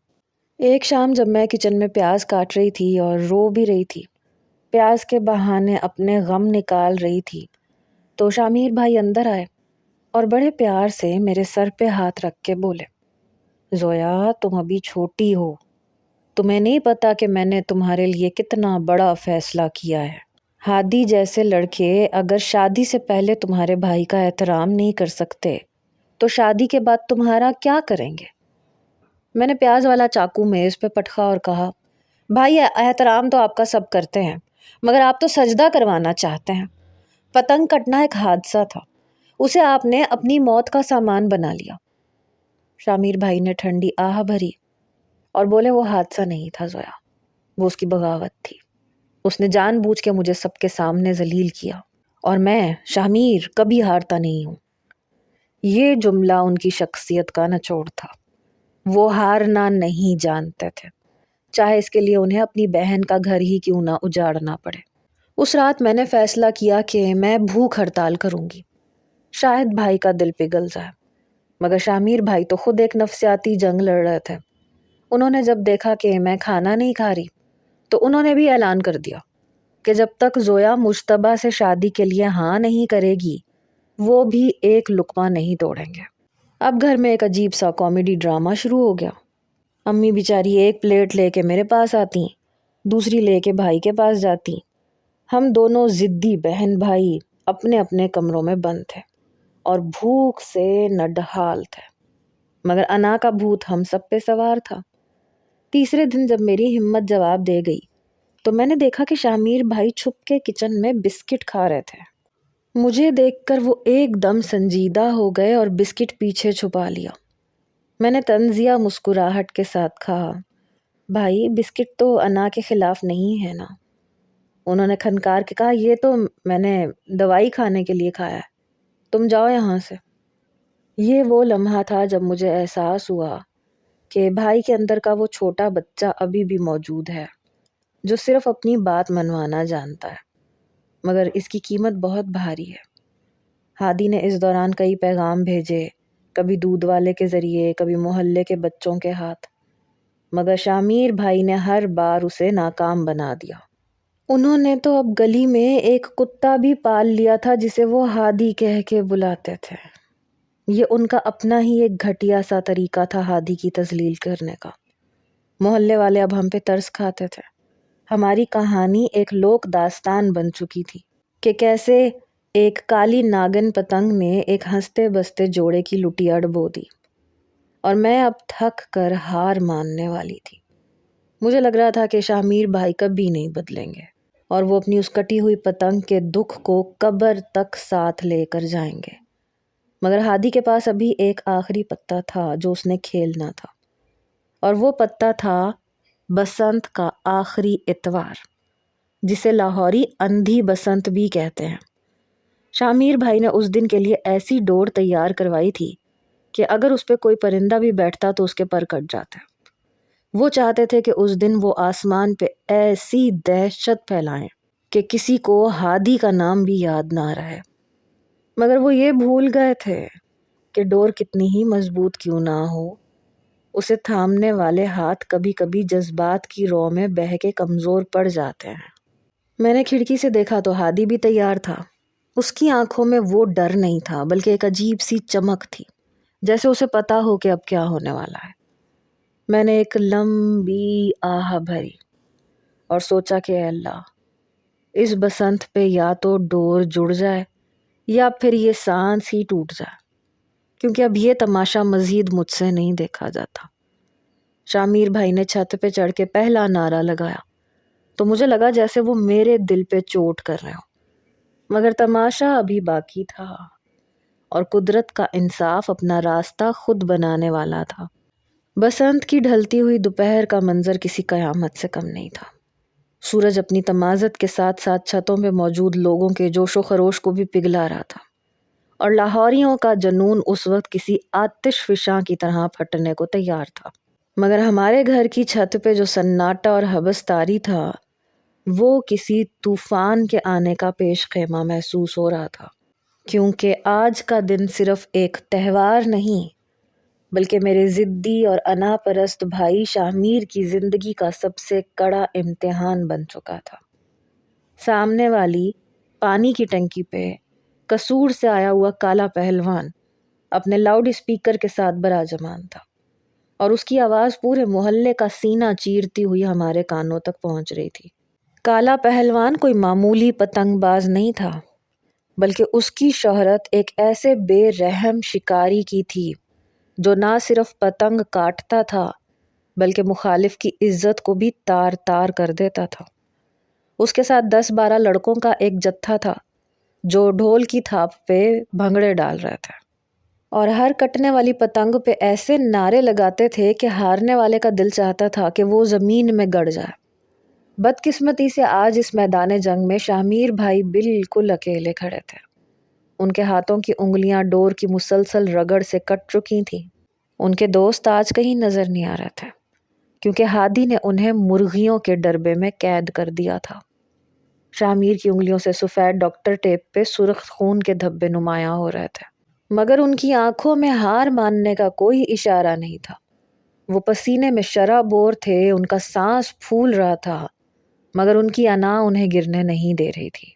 ایک شام جب میں کچن میں پیاز کاٹ رہی تھی اور رو بھی رہی تھی، پیاز کے بہانے اپنے غم نکال رہی تھی، تو شامیر بھائی اندر آئے اور بڑے پیار سے میرے سر پہ ہاتھ رکھ کے بولے، زویا تم ابھی چھوٹی ہو، تمہیں نہیں پتا کہ میں نے تمہارے لیے کتنا بڑا فیصلہ کیا ہے۔ ہادی جیسے لڑکے اگر شادی سے پہلے تمہارے بھائی کا احترام نہیں کر سکتے تو شادی کے بعد تمہارا کیا کریں گے؟ میں نے پیاز والا چاقو میز پہ پٹخا اور کہا، بھائی احترام تو آپ کا سب کرتے ہیں، مگر آپ تو سجدہ کروانا چاہتے ہیں۔ پتنگ کٹنا ایک حادثہ تھا، اسے آپ نے اپنی موت کا سامان بنا لیا۔ شامیر بھائی نے ٹھنڈی آہ بھری اور بولے، وہ حادثہ نہیں تھا زویا، وہ اس کی بغاوت تھی۔ اس نے جان بوجھ کے مجھے سب کے سامنے ذلیل کیا، اور میں شامیر کبھی ہارتا نہیں ہوں۔ یہ جملہ ان کی شخصیت کا نچوڑ تھا۔ وہ ہارنا نہیں جانتے تھے، چاہے اس کے لیے انہیں اپنی بہن کا گھر ہی کیوں نہ اجاڑنا پڑے۔ اس رات میں نے فیصلہ کیا کہ میں بھوک ہڑتال کروں گی، شاید بھائی کا دل پگھل جائے، مگر شامیر بھائی تو خود ایک نفسیاتی جنگ لڑ رہے تھے۔ انہوں نے جب دیکھا کہ میں کھانا نہیں کھا رہی تو انہوں نے بھی اعلان کر دیا کہ جب تک زویا مجتبیٰ سے شادی کے لیے ہاں نہیں کرے گی وہ بھی ایک لقمہ نہیں توڑیں گے۔ اب گھر میں ایک عجیب سا کامیڈی ڈرامہ شروع ہو گیا۔ امی بیچاری ایک پلیٹ لے کے میرے پاس آتی، دوسری لے کے بھائی کے پاس جاتی۔ ہم دونوں ضدی بہن بھائی اپنے اپنے کمروں میں بند تھے اور بھوک سے نڈھال تھے، مگر انا کا بھوت ہم سب پہ سوار تھا۔ تیسرے دن جب میری ہمت جواب دے گئی تو میں نے دیکھا کہ شامیر بھائی چھپ کے کچن میں بسکٹ کھا رہے تھے۔ مجھے دیکھ کر وہ ایک دم سنجیدہ ہو گئے اور بسکٹ پیچھے چھپا لیا۔ میں نے طنزیہ مسکراہٹ کے ساتھ کہا، بھائی بسکٹ تو انا کے خلاف نہیں ہے نا؟ انہوں نے کھنکار کے کہا، یہ تو میں نے دوائی کھانے کے لیے کھایا ہے، تم جاؤ یہاں سے۔ یہ وہ لمحہ تھا جب مجھے احساس ہوا کہ بھائی کے اندر کا وہ چھوٹا بچہ ابھی بھی موجود ہے جو صرف اپنی بات منوانا جانتا ہے، مگر اس کی قیمت بہت بھاری ہے۔ ہادی نے اس دوران کئی پیغام بھیجے، کبھی دودھ والے کے ذریعے، کبھی محلے کے بچوں کے ہاتھ، مگر شامیر بھائی نے ہر بار اسے ناکام بنا دیا۔ انہوں نے تو اب گلی میں ایک کتا بھی پال لیا تھا جسے وہ ہادی کہہ کے بلاتے تھے۔ یہ ان کا اپنا ہی ایک گھٹیا سا طریقہ تھا ہادی کی تذلیل کرنے کا۔ محلے والے اب ہم پہ ترس کھاتے تھے۔ ہماری کہانی ایک لوک داستان بن چکی تھی کہ کیسے ایک کالی ناگن پتنگ نے ایک ہنستے بستے جوڑے کی لٹیا ڈبو دی، اور میں اب تھک کر ہار ماننے والی تھی۔ مجھے لگ رہا تھا کہ شامیر بھائی کبھی نہیں بدلیں گے اور وہ اپنی اس کٹی ہوئی پتنگ کے دکھ کو قبر تک ساتھ لے کر جائیں گے، مگر ہادی کے پاس ابھی ایک آخری پتا تھا جو اس نے کھیلنا تھا، اور وہ پتا تھا بسنت کا آخری اتوار، جسے لاہوری اندھی بسنت بھی کہتے ہیں۔ شامیر بھائی نے اس دن کے لیے ایسی ڈور تیار کروائی تھی کہ اگر اس پہ کوئی پرندہ بھی بیٹھتا تو اس کے پر کٹ جاتے۔ وہ چاہتے تھے کہ اس دن وہ آسمان پہ ایسی دہشت پھیلائیں کہ کسی کو ہادی کا نام بھی یاد نہ رہے، مگر وہ یہ بھول گئے تھے کہ ڈور کتنی ہی مضبوط کیوں نہ ہو، اسے تھامنے والے ہاتھ کبھی کبھی جذبات کی رو میں بہہ کے کمزور پڑ جاتے ہیں۔ میں نے کھڑکی سے دیکھا تو ہادی بھی تیار تھا۔ اس کی آنکھوں میں وہ ڈر نہیں تھا بلکہ ایک عجیب سی چمک تھی، جیسے اسے پتا ہو کہ اب کیا ہونے والا ہے۔ میں نے ایک لمبی آہ بھری اور سوچا کہ اے اللہ، اس بسنت پہ یا تو ڈور جڑ جائے یا پھر یہ سانس ہی ٹوٹ جائے، کیونکہ اب یہ تماشا مزید مجھ سے نہیں دیکھا جاتا۔ شامیر بھائی نے چھت پہ چڑھ کے پہلا نعرہ لگایا تو مجھے لگا جیسے وہ میرے دل پہ چوٹ کر رہے ہوں، مگر تماشا ابھی باقی تھا اور قدرت کا انصاف اپنا راستہ خود بنانے والا تھا۔ بسنت کی ڈھلتی ہوئی دوپہر کا منظر کسی قیامت سے کم نہیں تھا۔ سورج اپنی تمازت کے ساتھ ساتھ چھتوں پہ موجود لوگوں کے جوش و خروش کو بھی پگھلا رہا تھا، اور لاہوریوں کا جنون اس وقت کسی آتش فشاں کی طرح پھٹنے کو تیار تھا۔ مگر ہمارے گھر کی چھت پہ جو سناٹا اور حبس تاری تھا وہ کسی طوفان کے آنے کا پیش خیمہ محسوس ہو رہا تھا، کیونکہ آج کا دن صرف ایک تہوار نہیں بلکہ میرے ضدی اور انا پرست بھائی شاہ میر کی زندگی کا سب سے کڑا امتحان بن چکا تھا۔ سامنے والی پانی کی ٹنکی پہ قصور سے آیا ہوا کالا پہلوان اپنے لاؤڈ اسپیکر کے ساتھ براجمان تھا، اور اس کی آواز پورے محلے کا سینہ چیرتی ہوئی ہمارے کانوں تک پہنچ رہی تھی۔ کالا پہلوان کوئی معمولی پتنگ باز نہیں تھا، بلکہ اس کی شہرت ایک ایسے بے رحم شکاری کی تھی جو نہ صرف پتنگ کاٹتا تھا بلکہ مخالف کی عزت کو بھی تار تار کر دیتا تھا۔ اس کے ساتھ 10-12 لڑکوں کا ایک جتھا تھا جو ڈھول کی تھاپ پہ بھنگڑے ڈال رہے تھے، اور ہر کٹنے والی پتنگ پہ ایسے نعرے لگاتے تھے کہ ہارنے والے کا دل چاہتا تھا کہ وہ زمین میں گڑ جائے۔ بدقسمتی سے آج اس میدان جنگ میں شاہ میر بھائی بالکل اکیلے کھڑے تھے۔ ان کے ہاتھوں کی انگلیاں ڈور کی مسلسل رگڑ سے کٹ چکی تھیں۔ ان کے دوست آج کہیں نظر نہیں آ رہے تھے، کیونکہ ہادی نے انہیں مرغیوں کے ڈربے میں قید کر دیا تھا۔ شاہ میر کی انگلیوں سے سفید ڈاکٹر ٹیپ پہ سرخ خون کے دھبے نمایاں ہو رہے تھے، مگر ان کی آنکھوں میں ہار ماننے کا کوئی اشارہ نہیں تھا۔ وہ پسینے میں شرابور تھے، ان کا سانس پھول رہا تھا، مگر ان کی انا انہیں گرنے نہیں دے رہی تھی۔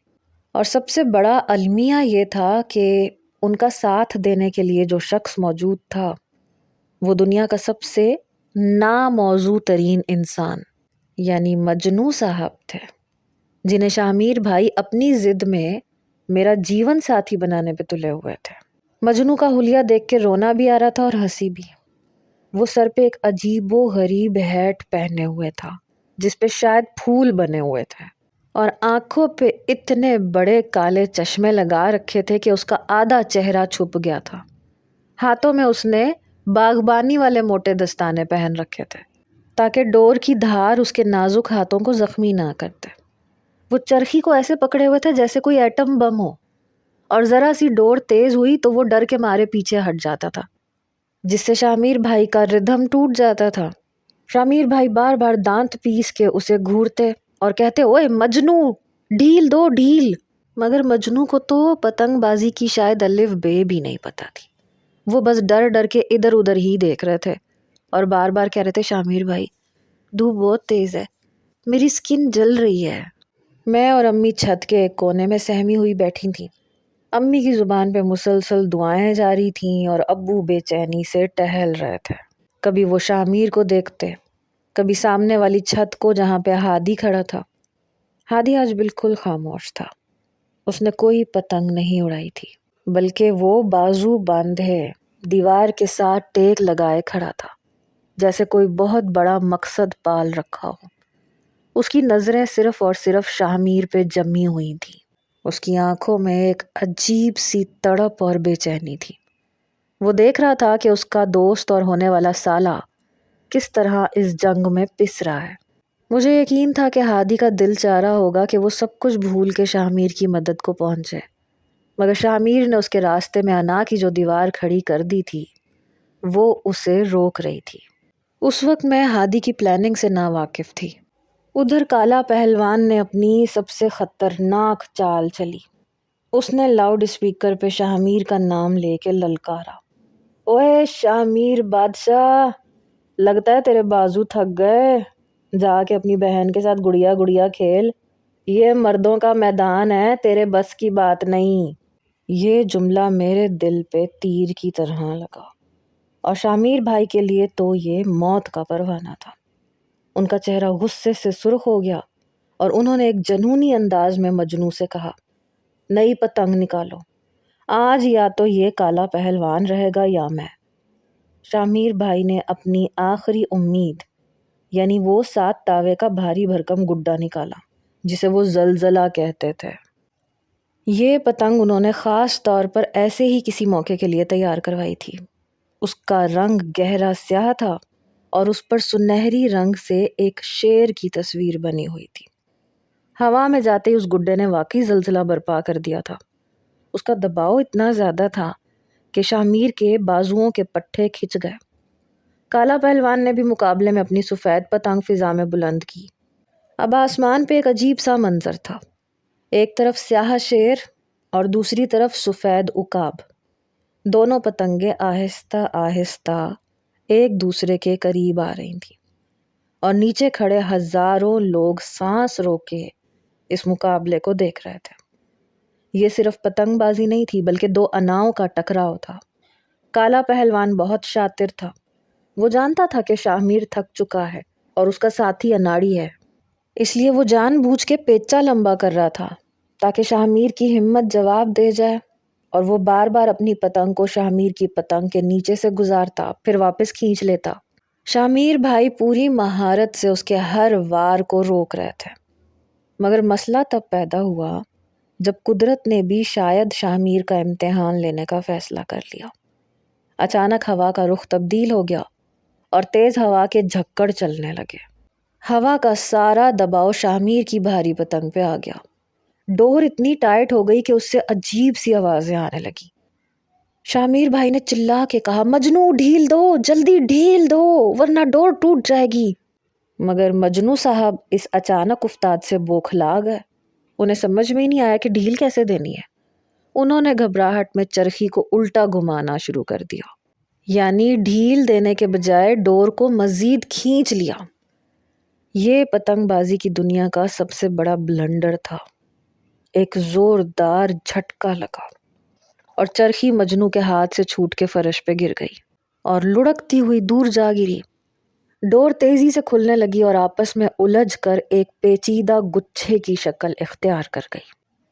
اور سب سے بڑا المیہ یہ تھا کہ ان کا ساتھ دینے کے لیے جو شخص موجود تھا وہ دنیا کا سب سے ناموضوع ترین انسان یعنی مجنوں صاحب تھے، جنہیں شاہ میر بھائی اپنی ضد میں میرا جیون ساتھی بنانے پہ تلے ہوئے تھے۔ مجنوں کا حلیہ دیکھ کے رونا بھی آ رہا تھا اور ہنسی بھی۔ وہ سر پہ ایک عجیب و غریب ہیٹ پہنے ہوئے تھا جس پہ شاید پھول بنے ہوئے تھے، اور آنکھوں پہ اتنے بڑے کالے چشمے لگا رکھے تھے کہ اس کا آدھا چہرہ چھپ گیا تھا۔ ہاتھوں میں اس نے باغبانی والے موٹے دستانے پہن رکھے تھے تاکہ ڈور کی دھار اس کے نازک ہاتھوں کو زخمی نہ کرتے۔ وہ چرخی کو ایسے پکڑے ہوئے تھے جیسے کوئی ایٹم بم ہو، اور ذرا سی ڈور تیز ہوئی تو وہ ڈر کے مارے پیچھے ہٹ جاتا تھا، جس سے شاہ میر بھائی کا ردھم ٹوٹ جاتا تھا۔ شاہ میر بھائی بار بار دانت پیس کے اسے گھورتے اور کہتے، اوئے مجنوں، ڈھیل دو ڈھیل، مگر مجنوں کو تو پتنگ بازی کی شاید الف بے بھی نہیں پتا تھی۔ وہ بس ڈر ڈر کے ادھر ادھر ہی دیکھ رہے تھے اور بار بار کہہ رہے تھے، شاہ میر بھائی دھوپ بہت تیز ہے، میری سکن جل رہی ہے۔ میں اور امی چھت کے ایک کونے میں سہمی ہوئی بیٹھی تھیں۔ امی کی زبان پہ مسلسل دعائیں جاری تھیں اور ابو بے چینی سے ٹہل رہے تھے۔ کبھی وہ شاہ میر کو دیکھتے، کبھی سامنے والی چھت کو جہاں پہ ہادی کھڑا تھا۔ ہادی آج بالکل خاموش تھا، اس نے کوئی پتنگ نہیں اڑائی تھی، بلکہ وہ بازو باندھے دیوار کے ساتھ ٹیک لگائے کھڑا تھا، جیسے کوئی بہت بڑا مقصد پال رکھا ہو۔ اس کی نظریں صرف اور صرف شاہ میر پہ جمی ہوئی تھیں۔ اس کی آنکھوں میں ایک عجیب سی تڑپ اور بے چینی تھی۔ وہ دیکھ رہا تھا کہ اس کا دوست اور ہونے والا سالہ کس طرح اس جنگ میں پس رہا ہے۔ مجھے یقین تھا کہ ہادی کا دل چاہ رہا ہوگا کہ وہ سب کچھ بھول کے شاہ میر کی مدد کو پہنچے، مگر شاہ میر نے اس کے راستے میں انا کی جو دیوار کھڑی کر دی تھی وہ اسے روک رہی تھی۔ اس وقت میں ہادی کی پلاننگ سے نا واقف تھی۔ ادھر کالا پہلوان نے اپنی سب سے خطرناک چال چلی۔ اس نے لاؤڈ اسپیکر پہ شاہ میر کا نام لے کے للکارا، اوے شاہ میر بادشاہ، لگتا ہے تیرے بازو تھک گئے، جا کے اپنی بہن کے ساتھ گڑیا گڑیا کھیل، یہ مردوں کا میدان ہے، تیرے بس کی بات نہیں۔ یہ جملہ میرے دل پہ تیر کی طرح لگا، اور شاہ میر بھائی کے لیے تو یہ موت کا پروانہ تھا۔ ان کا چہرہ غصے سے سرخ ہو گیا اور انہوں نے ایک جنونی انداز میں مجنوں سے کہا، نئی پتنگ نکالو، آج یا تو یہ کالا پہلوان رہے گا یا میں۔ شاہ میر بھائی نے اپنی آخری امید یعنی وہ 7 تاوے کا بھاری بھرکم گڈا نکالا جسے وہ زلزلہ کہتے تھے۔ یہ پتنگ انہوں نے خاص طور پر ایسے ہی کسی موقع کے لیے تیار کروائی تھی۔ اس کا رنگ گہرا سیاہ تھا اور اس پر سنہری رنگ سے ایک شیر کی تصویر بنی ہوئی تھی۔ ہوا میں جاتے ہی اس گڈے نے واقعی زلزلہ برپا کر دیا تھا۔ اس کا دباؤ اتنا زیادہ تھا کہ شاہ میر کے بازوؤں کے پٹھے کھچ گئے۔ کالا پہلوان نے بھی مقابلے میں اپنی سفید پتنگ فضا میں بلند کی۔ اب آسمان پہ ایک عجیب سا منظر تھا، ایک طرف سیاہ شیر اور دوسری طرف سفید عقاب۔ دونوں پتنگیں آہستہ آہستہ ایک دوسرے کے قریب آ رہی تھیں اور نیچے کھڑے ہزاروں لوگ سانس روک کے اس مقابلے کو دیکھ رہے تھے۔ یہ صرف پتنگ بازی نہیں تھی بلکہ دو اناؤں کا ٹکراؤ تھا۔ کالا پہلوان بہت شاطر تھا، وہ جانتا تھا کہ شاہ میر تھک چکا ہے اور اس کا ساتھی اناڑی ہے، اس لیے وہ جان بوجھ کے پیچا لمبا کر رہا تھا تاکہ شاہ میر کی ہمت جواب دے جائے، اور وہ بار بار اپنی پتنگ کو شاہ میر کی پتنگ کے نیچے سے گزارتا پھر واپس کھینچ لیتا۔ شاہ میر بھائی پوری مہارت سے اس کے ہر وار کو روک رہے تھے، مگر مسئلہ تب پیدا ہوا جب قدرت نے بھی شاید شاہ میر کا امتحان لینے کا فیصلہ کر لیا۔ اچانک ہوا کا رخ تبدیل ہو گیا اور تیز ہوا کے جھکڑ چلنے لگے۔ ہوا کا سارا دباؤ شاہ میر کی بھاری پتنگ پہ آ گیا۔ ڈور اتنی ٹائٹ ہو گئی کہ اس سے عجیب سی آوازیں آنے لگی۔ شاہ میر بھائی نے چلا کے کہا، مجنو ڈھیل دو، جلدی ڈھیل دو ورنہ ڈور ٹوٹ جائے گی۔ مگر مجنو صاحب اس اچانک افتاد سے بوکھلا گئے، انہیں سمجھ میں ہی نہیں آیا کہ ڈھیل کیسے دینی ہے۔ انہوں نے گھبراہٹ میں چرخی کو الٹا گھمانا شروع کر دیا، یعنی ڈھیل دینے کے بجائے ڈور کو مزید کھینچ لیا۔ یہ پتنگ بازی کی دنیا کا سب سے بڑا بلنڈر تھا۔ ایک زوردار جھٹکا لگا اور چرخی مجنو کے ہاتھ سے چھوٹ کے فرش پہ گر گئی اور لڑکتی ہوئی دور جا گری۔ ڈور تیزی سے کھلنے لگی اور آپس میں الجھ کر ایک پیچیدہ گچھے کی شکل اختیار کر گئی۔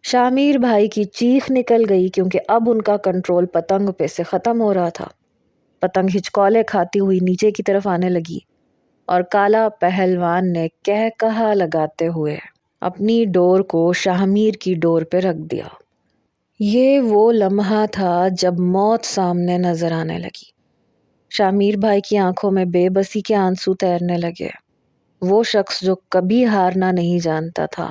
شاہ میر بھائی کی چیخ نکل گئی کیونکہ اب ان کا کنٹرول پتنگ پہ سے ختم ہو رہا تھا۔ پتنگ ہچکولے کھاتی ہوئی نیچے کی طرف آنے لگی اور کالا پہلوان نے کہا لگاتے ہوئے اپنی ڈور کو شاہ میر کی ڈور پہ رکھ دیا۔ یہ وہ لمحہ تھا جب موت سامنے نظر آنے لگی۔ شاہ میر بھائی کی آنکھوں میں بے بسی کے آنسو تیرنے لگے۔ وہ شخص جو کبھی ہارنا نہیں جانتا تھا،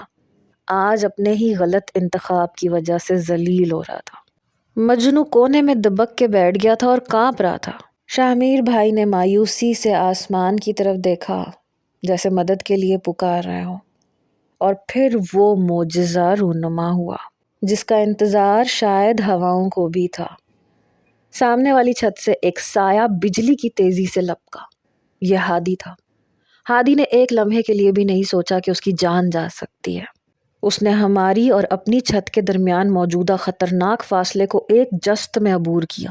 آج اپنے ہی غلط انتخاب کی وجہ سے ذلیل ہو رہا تھا۔ مجنو کونے میں دبک کے بیٹھ گیا تھا اور کانپ رہا تھا۔ شاہ میر بھائی نے مایوسی سے آسمان کی طرف دیکھا جیسے مدد کے لیے پکار رہے ہوں، اور پھر وہ معجزہ رونما ہوا جس کا انتظار شاید ہواؤں کو بھی تھا۔ سامنے والی چھت سے ایک سایہ بجلی کی تیزی سے لپکا۔ یہ ہادی تھا۔ ہادی نے ایک لمحے کے لیے بھی نہیں سوچا کہ اس کی جان جا سکتی ہے۔ اس نے ہماری اور اپنی چھت کے درمیان موجودہ خطرناک فاصلے کو ایک جست میں عبور کیا۔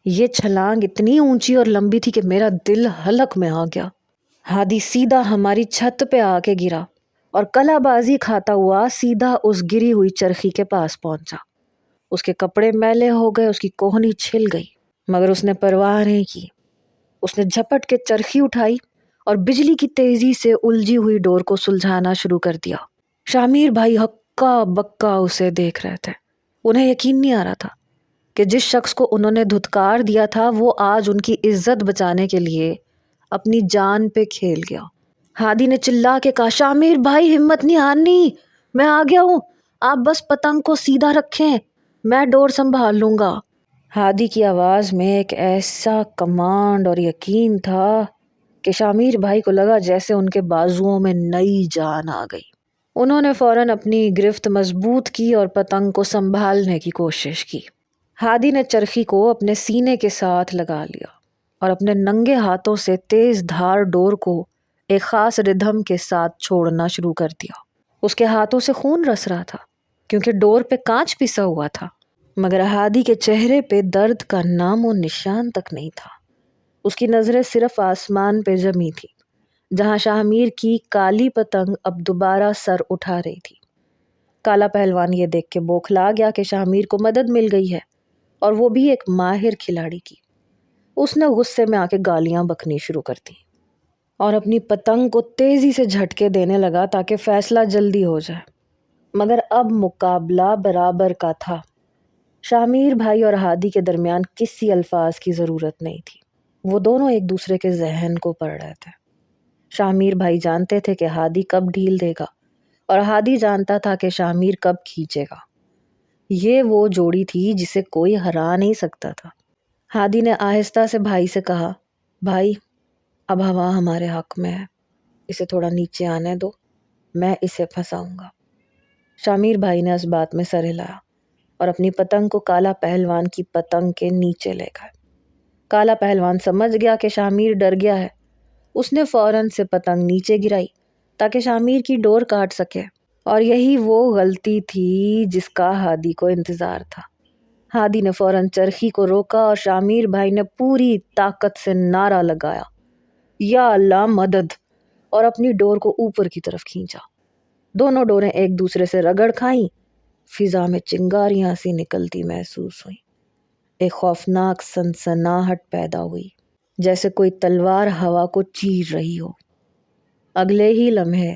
یہ چھلانگ اتنی اونچی اور لمبی تھی کہ میرا دل حلق میں آ گیا۔ ہادی سیدھا ہماری چھت پہ آ کے گرا اور کلا بازی کھاتا ہوا سیدھا اس گری ہوئی چرخی کے پاس پہنچا۔ اس کے کپڑے میلے ہو گئے، اس کی کوہنی چھل گئی، مگر اس نے پرواہ نہیں کی۔ اس نے جھپٹ کے چرخی اٹھائی اور بجلی کی تیزی سے الجھی ہوئی ڈور کو سلجھانا شروع کر دیا۔ شاہ میر بھائی ہکا بکا اسے دیکھ رہے تھے۔ انہیں یقین نہیں آ رہا تھا کہ جس شخص کو انہوں نے دھتکار دیا تھا وہ آج ان کی عزت بچانے کے لیے اپنی جان پہ کھیل گیا۔ ہادی نے چلا کے کہا، شاہ میر بھائی ہمت نہیں ہارنی، میں آ گیا ہوں، آپ بس پتنگ کو سیدھا رکھیں، میں ڈور سنبھال لوں گا۔ ہادی کی آواز میں ایک ایسا کمانڈ اور یقین تھا کہ شاہ میر بھائی کو لگا جیسے ان کے بازوؤں میں نئی جان آ گئی۔ انہوں نے فوراً اپنی گرفت مضبوط کی اور پتنگ کو سنبھالنے کی کوشش کی۔ ہادی نے چرخی کو اپنے سینے کے ساتھ لگا لیا اور اپنے ننگے ہاتھوں سے تیز دھار ڈور کو ایک خاص ردھم کے ساتھ چھوڑنا شروع کر دیا۔ اس کے ہاتھوں سے خون رس رہا تھا کیونکہ ڈور پہ کانچ پسا ہوا تھا، مگر ہادی کے چہرے پہ درد کا نام و نشان تک نہیں تھا۔ اس کی نظریں صرف آسمان پہ جمی تھی جہاں شاہ میر کی کالی پتنگ اب دوبارہ سر اٹھا رہی تھی۔ کالا پہلوان یہ دیکھ کے بوکھلا گیا کہ شاہ میر کو مدد مل گئی ہے، اور وہ بھی ایک ماہر کھلاڑی کی۔ اس نے غصے میں آ کے گالیاں بکنی شروع کر دی اور اپنی پتنگ کو تیزی سے جھٹکے دینے لگا تاکہ فیصلہ جلدی ہو جائے، مگر اب مقابلہ برابر کا تھا۔ شاہ میر بھائی اور ہادی کے درمیان کسی الفاظ کی ضرورت نہیں تھی، وہ دونوں ایک دوسرے کے ذہن کو پڑھ رہے تھے۔ شاہ میر بھائی جانتے تھے کہ ہادی کب ڈھیل دے گا اور ہادی جانتا تھا کہ شاہ میر کب کھینچے گا۔ یہ وہ جوڑی تھی جسے کوئی ہرا نہیں سکتا تھا۔ ہادی نے آہستہ سے بھائی سے کہا، بھائی اب ہوا ہمارے حق میں ہے، اسے تھوڑا نیچے آنے دو، میں اسے پھنساؤں گا۔ شامیر بھائی نے اس بات میں سر ہلایا اور اپنی پتنگ کو کالا پہلوان کی پتنگ کے نیچے لے گئے۔ کالا پہلوان سمجھ گیا کہ شامیر ڈر گیا ہے۔ اس نے فوراً سے پتنگ نیچے گرائی تاکہ شامیر کی ڈور کاٹ سکے، اور یہی وہ غلطی تھی جس کا ہادی کو انتظار تھا۔ ہادی نے فوراً چرخی کو روکا اور شامیر بھائی نے پوری طاقت سے نعرہ لگایا، یا اللہ مدد، اور اپنی ڈور کو اوپر کی طرف کھینچا۔ دونوں ڈوریں ایک دوسرے سے رگڑ کھائیں، فضا میں چنگاریاں سی نکلتی محسوس ہوئیں۔ ایک خوفناک سنسناہٹ پیدا ہوئی، جیسے کوئی تلوار ہوا کو چیر رہی ہو۔ اگلے ہی لمحے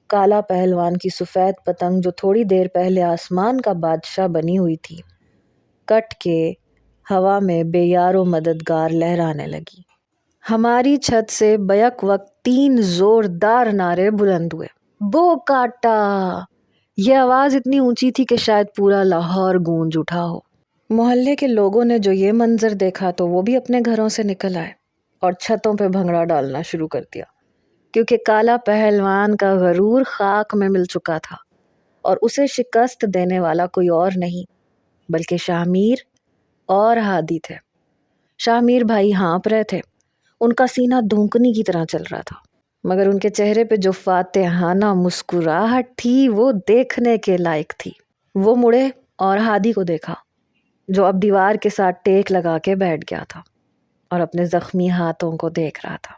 کالا پہلوان کی سفید پتنگ، جو تھوڑی دیر پہلے آسمان کا بادشاہ بنی ہوئی تھی، کٹ کے ہوا میں بے یار و مددگار لہرانے لگی۔ ہماری چھت سے بیک وقت 3 زوردار نعرے بلند ہوئے۔ بو کاٹا! یہ آواز اتنی اونچی تھی کہ شاید پورا لاہور گونج اٹھا ہو۔ محلے کے لوگوں نے جو یہ منظر دیکھا تو وہ بھی اپنے گھروں سے نکل آئے اور چھتوں پہ بھنگڑا ڈالنا شروع کر دیا، کیونکہ کالا پہلوان کا غرور خاک میں مل چکا تھا اور اسے شکست دینے والا کوئی اور نہیں بلکہ شامیر اور ہادی تھے۔ شامیر بھائی ہانپ رہے تھے، ان کا سینہ دھونکنی کی طرح چل رہا تھا، مگر ان کے چہرے پہ جو فاتحانہ مسکراہٹ تھی وہ دیکھنے کے لائق تھی۔ وہ مڑے اور ہادی کو دیکھا، جو اب دیوار کے ساتھ ٹیک لگا کے بیٹھ گیا تھا اور اپنے زخمی ہاتھوں کو دیکھ رہا تھا۔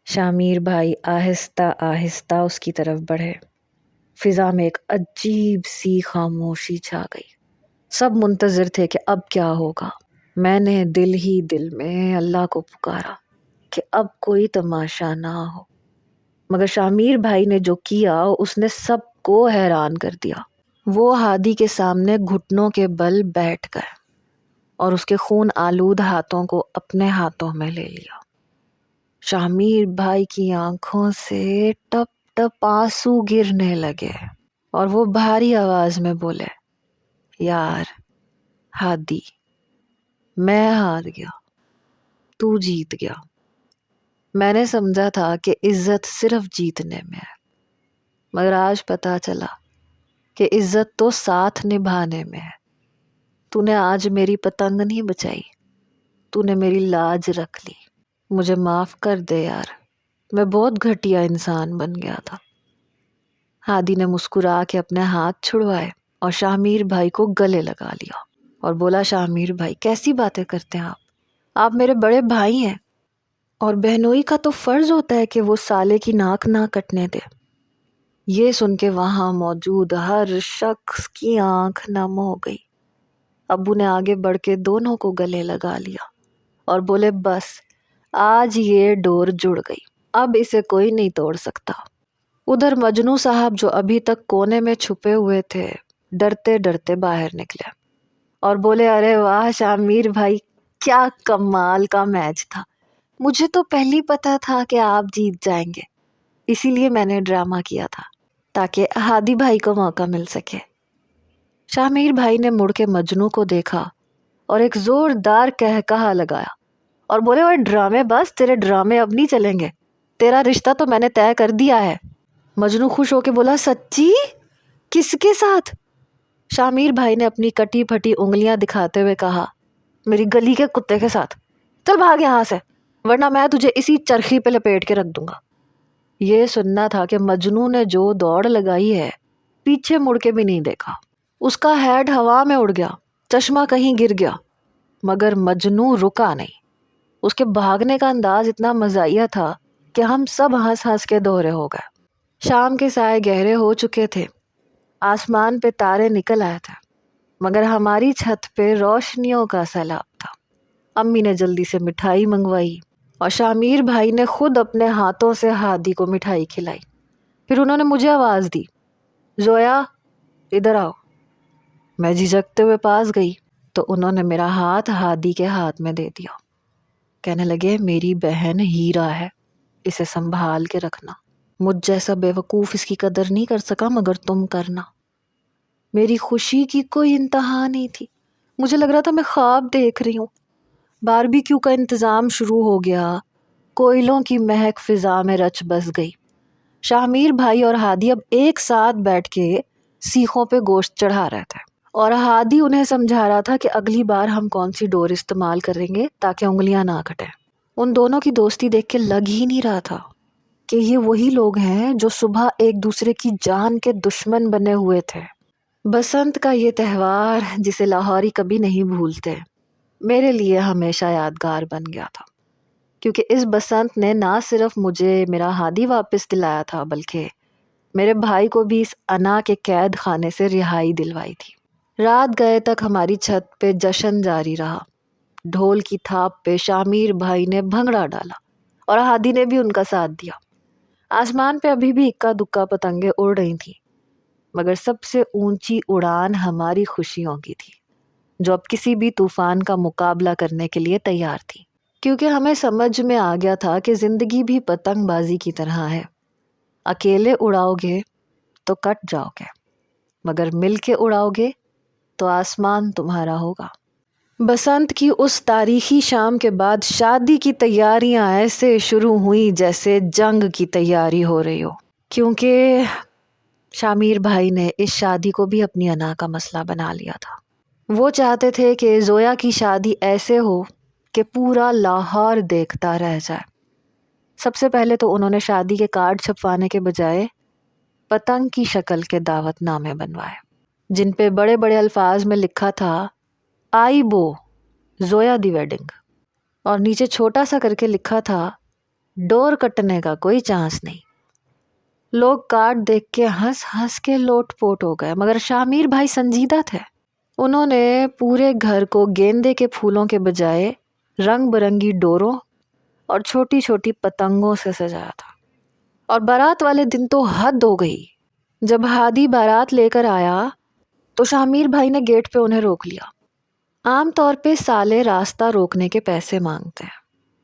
شامیر بھائی آہستہ آہستہ اس کی طرف بڑھے۔ فضا میں ایک عجیب سی خاموشی چھا گئی۔ سب منتظر تھے کہ اب کیا ہوگا۔ میں نے دل ہی دل میں اللہ کو پکارا کہ اب کوئی تماشا نہ ہو، مگر شامیر بھائی نے جو کیا اس نے سب کو حیران کر دیا۔ وہ ہادی کے سامنے گھٹنوں کے بل بیٹھ گئے اور اس کے خون آلود ہاتھوں کو اپنے ہاتھوں میں لے لیا۔ شامیر بھائی کی آنکھوں سے ٹپ ٹپ آنسو گرنے لگے اور وہ بھاری آواز میں بولے، یار ہادی، میں ہار گیا، تو جیت گیا۔ میں نے سمجھا تھا کہ عزت صرف جیتنے میں ہے، مگر آج پتا چلا کہ عزت تو ساتھ نبھانے میں ہے۔ تو نے آج میری پتنگ نہیں بچائی، تو نے میری لاج رکھ لی۔ مجھے معاف کر دے یار، میں بہت گھٹیا انسان بن گیا تھا۔ ہادی نے مسکرا کے اپنے ہاتھ چھڑوائے اور شامیر بھائی کو گلے لگا لیا اور بولا، شامیر بھائی کیسی باتیں کرتے ہیں آپ میرے بڑے بھائی ہیں، اور بہنوئی کا تو فرض ہوتا ہے کہ وہ سالے کی ناک نہ کٹنے دے۔ یہ سن کے وہاں موجود ہر شخص کی آنکھ نم ہو گئی۔ ابو نے آگے بڑھ کے دونوں کو گلے لگا لیا اور بولے، بس آج یہ ڈور جڑ گئی، اب اسے کوئی نہیں توڑ سکتا۔ ادھر مجنوں صاحب جو ابھی تک کونے میں چھپے ہوئے تھے، ڈرتے ڈرتے باہر نکلے اور بولے، ارے واہ شامیر بھائی، کیا کمال کا میچ تھا۔ مجھے تو پہلی پتا تھا کہ آپ جیت جائیں گے، اسی لیے میں نے ڈرامہ کیا تھا تاکہ ہادی بھائی کو موقع مل سکے۔ شامیر بھائی نے مڑ کے مجنوں کو دیکھا اور ایک زوردار قہقہہ لگایا اور بولے، اوے ڈرامے بس، تیرے ڈرامے اب نہیں چلیں گے، تیرا رشتہ تو میں نے طے کر دیا ہے۔ مجنوں خوش ہو کے بولا، سچی؟ کس کے ساتھ؟ شامیر بھائی نے اپنی کٹی پھٹی انگلیاں دکھاتے ہوئے کہا، میری گلی کے کتے کے ساتھ۔ چل بھاگ یہاں سے، ورنہ میں تجھے اسی چرخی پہ لپیٹ کے رکھ دوں گا۔ یہ سننا تھا کہ مجنوں نے جو دوڑ لگائی ہے، پیچھے مڑ کے بھی نہیں دیکھا۔ اس کا ہیڈ ہوا میں اڑ گیا، چشمہ کہیں گر گیا، مگر مجنوں رکا نہیں۔ اس کے بھاگنے کا انداز اتنا مزاحیہ تھا کہ ہم سب ہنس ہنس کے دوہرے ہو گئے۔ شام کے سائے گہرے ہو چکے تھے، آسمان پہ تارے نکل آئے تھے، مگر ہماری چھت پہ روشنیوں کا سیلاب تھا۔ امی نے جلدی سے مٹھائی منگوائی اور شامیر بھائی نے خود اپنے ہاتھوں سے ہادی کو مٹھائی کھلائی۔ پھر انہوں نے مجھے آواز دی، زویا ادھر آؤ۔ میں جھجکتے ہوئے پاس گئی تو انہوں نے میرا ہاتھ ہادی کے ہاتھ میں دے دیا۔ کہنے لگے، میری بہن ہیرا ہے، اسے سنبھال کے رکھنا۔ مجھ جیسا بے وقوف اس کی قدر نہیں کر سکا، مگر تم کرنا۔ میری خوشی کی کوئی انتہا نہیں تھی، مجھے لگ رہا تھا میں خواب دیکھ رہی ہوں۔ باربیکیو کا انتظام شروع ہو گیا، کوئلوں کی مہک فضا میں رچ بس گئی۔ شاہ بھائی اور ہادی اب ایک ساتھ بیٹھ کے سیخوں پہ گوشت چڑھا رہے تھے اور ہادی انہیں سمجھا رہا تھا کہ اگلی بار ہم کون سی ڈور استعمال کریں گے تاکہ انگلیاں نہ کٹیں۔ ان دونوں کی دوستی دیکھ کے لگ ہی نہیں رہا تھا کہ یہ وہی لوگ ہیں جو صبح ایک دوسرے کی جان کے دشمن بنے ہوئے تھے۔ بسنت کا یہ تہوار جسے لاہوری کبھی نہیں بھولتے، میرے لیے ہمیشہ یادگار بن گیا تھا، کیونکہ اس بسنت نے نہ صرف مجھے میرا ہادی واپس دلایا تھا بلکہ میرے بھائی کو بھی اس انا کے قید خانے سے رہائی دلوائی تھی۔ رات گئے تک ہماری چھت پہ جشن جاری رہا۔ ڈھول کی تھاپ پہ شامیر بھائی نے بھنگڑا ڈالا اور ہادی نے بھی ان کا ساتھ دیا۔ آسمان پہ ابھی بھی اکا دکا پتنگیں اڑ رہی تھیں، مگر سب سے اونچی اڑان ہماری خوشیوں کی تھی، جو اب کسی بھی طوفان کا مقابلہ کرنے کے لیے تیار تھی، کیونکہ ہمیں سمجھ میں آ گیا تھا کہ زندگی بھی پتنگ بازی کی طرح ہے۔ اکیلے اڑاؤ گے تو کٹ جاؤ گے، مگر مل کے اڑاؤ گے تو آسمان تمہارا ہوگا۔ بسنت کی اس تاریخی شام کے بعد شادی کی تیاریاں ایسے شروع ہوئیں جیسے جنگ کی تیاری ہو رہی ہو، کیونکہ شامیر بھائی نے اس شادی کو بھی اپنی انا کا مسئلہ بنا لیا تھا۔ وہ چاہتے تھے کہ زویا کی شادی ایسے ہو کہ پورا لاہور دیکھتا رہ جائے۔ سب سے پہلے تو انہوں نے شادی کے کارڈ چھپوانے کے بجائے پتنگ کی شکل کے دعوت نامے بنوائے، جن پہ بڑے بڑے الفاظ میں لکھا تھا آئی بو زویا دی ویڈنگ، اور نیچے چھوٹا سا کر کے لکھا تھا ڈور کٹنے کا کوئی چانس نہیں۔ لوگ کارڈ دیکھ کے ہنس ہنس کے لوٹ پوٹ ہو گئے، مگر شامیر بھائی سنجیدہ تھے۔ انہوں نے پورے گھر کو گیندے کے پھولوں کے بجائے رنگ برنگی ڈوروں اور چھوٹی چھوٹی پتنگوں سے سجایا تھا، اور بارات والے دن تو حد ہو گئی۔ جب ہادی بارات لے کر آیا تو شامیر بھائی نے گیٹ پہ انہیں روک لیا۔ عام طور پہ سالے راستہ روکنے کے پیسے مانگتے ہیں،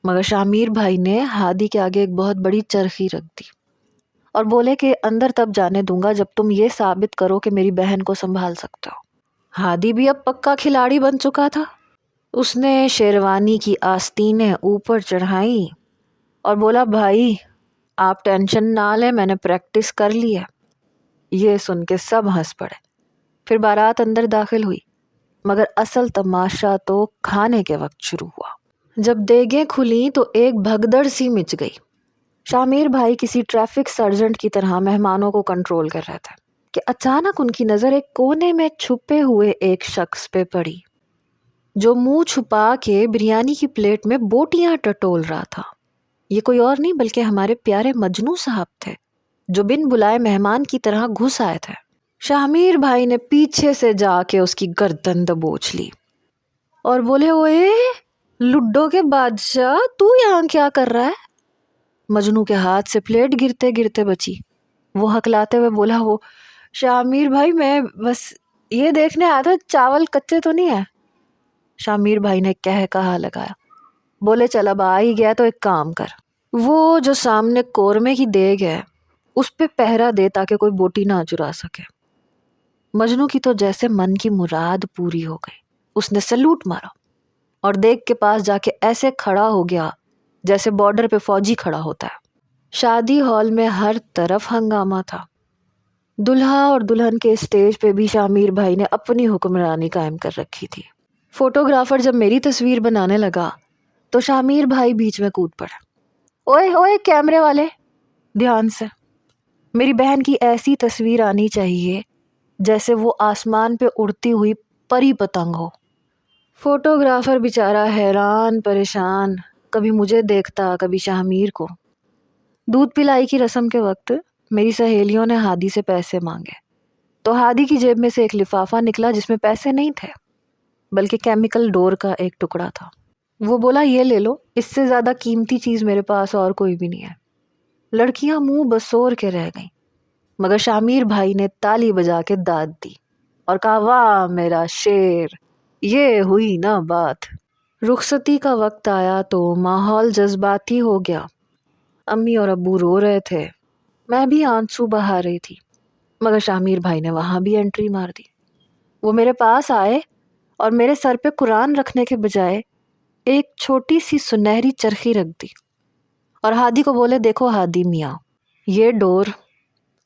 مگر شامیر بھائی نے ہادی کے آگے ایک بہت بڑی چرخی رکھ دی اور بولے کہ اندر تب جانے دوں گا جب تم یہ ثابت کرو کہ میری بہن کو سنبھال سکتے ہو۔ ہادی بھی اب پکا کھلاڑی بن چکا تھا۔ اس نے شیروانی کی آستینیں اوپر چڑھائیں اور بولا بھائی آپ ٹینشن نہ لیں، میں نے پریکٹس کر لی ہے۔ یہ سن کے سب ہنس پڑے۔ پھر بارات اندر داخل ہوئی، مگر اصل تماشا تو کھانے کے وقت شروع ہوا۔ جب دیگیں کھلیں تو ایک بھگدڑ سی مچ گئی۔ شامیر بھائی کسی ٹریفک سرجنٹ کی طرح مہمانوں کو کنٹرول کر رہے تھے کہ اچانک ان کی نظر ایک کونے میں چھپے ہوئے ایک شخص پہ پڑی، جو منہ چھپا کے بریانی کی پلیٹ میں بوٹیاں ٹٹول رہا تھا۔ یہ کوئی اور نہیں بلکہ ہمارے پیارے مجنوں صاحب تھے، جو بن بلائے مہمان کی طرح گھس آئے تھے۔ شامیر بھائی نے پیچھے سے جا کے اس کی گردن دبوچ لی اور بولے اوئے لڈو کے بادشاہ تو یہاں کیا کر رہا ہے؟ مجنوں کے ہاتھ سے پلیٹ گرتے گرتے بچی۔ وہ ہکلاتے ہوئے بولا وہ شامیر بھائی میں بس یہ دیکھنے آیا تھا چاول کچے تو نہیں ہے۔ شامیر بھائی نے کہا لگایا، بولے چل اب آ ہی گیا تو ایک کام کر، وہ جو سامنے قورمے کی دیگ ہے اس پہ پہرا دے تاکہ کوئی بوٹی نہ چرا سکے۔ مجنوں کی تو جیسے من کی مراد پوری ہو گئی، اس نے سلوٹ مارا اور دیگ کے پاس جا کے ایسے کھڑا ہو گیا جیسے بارڈر پہ فوجی کھڑا ہوتا ہے۔ شادی ہال میں ہر طرف ہنگامہ تھا۔ دلہا اور دلہن کے اسٹیج پہ بھی شامیر بھائی نے اپنی حکمرانی قائم کر رکھی تھی۔ فوٹوگرافر جب میری تصویر بنانے لگا تو شامیر بھائی بیچ میں کود پڑے، اوئے اوئے کیمرے والے دھیان سے، میری بہن کی ایسی تصویر آنی چاہیے جیسے وہ آسمان پہ اڑتی ہوئی پری پتنگ ہو۔ فوٹوگرافر بیچارہ حیران پریشان، کبھی مجھے دیکھتا کبھی شامیر کو۔ دودھ پلائی کی رسم کے وقت میری سہیلیوں نے ہادی سے پیسے مانگے تو ہادی کی جیب میں سے ایک لفافہ نکلا جس میں پیسے نہیں تھے بلکہ کیمیکل ڈور کا ایک ٹکڑا تھا۔ وہ بولا یہ لے لو، اس سے زیادہ قیمتی چیز میرے پاس اور کوئی بھی نہیں ہے۔ لڑکیاں منہ بسور کے رہ گئیں، مگر شامیر بھائی نے تالی بجا کے داد دی اور کہا واہ میرا شیر، یہ ہوئی نا بات۔ رخصتی کا وقت آیا تو ماحول جذباتی ہو گیا۔ امی اور ابو رو رہے تھے، میں بھی آنسو بہا رہی تھی، مگر شامیر بھائی نے وہاں بھی انٹری مار دی۔ وہ میرے پاس آئے اور میرے سر پہ قرآن رکھنے کے بجائے ایک چھوٹی سی سنہری چرخی رکھ دی اور ہادی کو بولے دیکھو ہادی میاں، یہ ڈور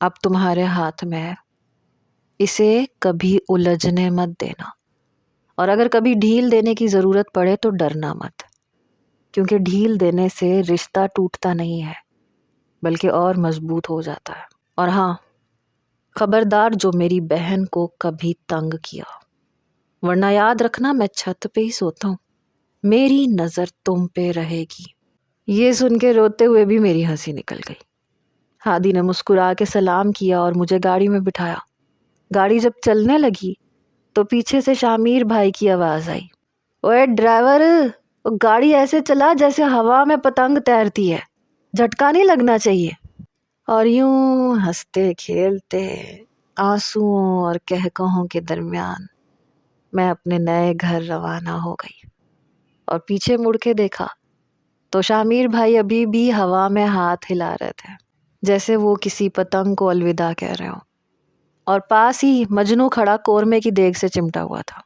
اب تمہارے ہاتھ میں ہے، اسے کبھی الجھنے مت دینا، اور اگر کبھی ڈھیل دینے کی ضرورت پڑے تو ڈرنا مت، کیونکہ ڈھیل دینے سے رشتہ ٹوٹتا نہیں ہے بلکہ اور مضبوط ہو جاتا ہے۔ اور ہاں، خبردار جو میری بہن کو کبھی تنگ کیا، ورنہ یاد رکھنا میں چھت پہ ہی سوتا ہوں، میری نظر تم پہ رہے گی۔ یہ سن کے روتے ہوئے بھی میری ہنسی نکل گئی۔ ہادی نے مسکرا کے سلام کیا اور مجھے گاڑی میں بٹھایا۔ گاڑی جب چلنے لگی تو پیچھے سے شامیر بھائی کی آواز آئی، اوے ڈرائیور، گاڑی ایسے چلا جیسے ہوا میں پتنگ تیرتی ہے، جھٹکا نہیں لگنا چاہیے۔ اور یوں ہنستے کھیلتے آنسوؤں اور کہکہوں کے درمیان میں اپنے نئے گھر روانہ ہو گئی، اور پیچھے مڑ کے دیکھا تو شامیر بھائی ابھی بھی ہوا میں ہاتھ ہلا رہے تھے جیسے وہ کسی پتنگ کو الوداع کہہ رہے ہوں، اور پاس ہی مجنو کھڑا قورمے کی دیگ سے چمٹا ہوا تھا۔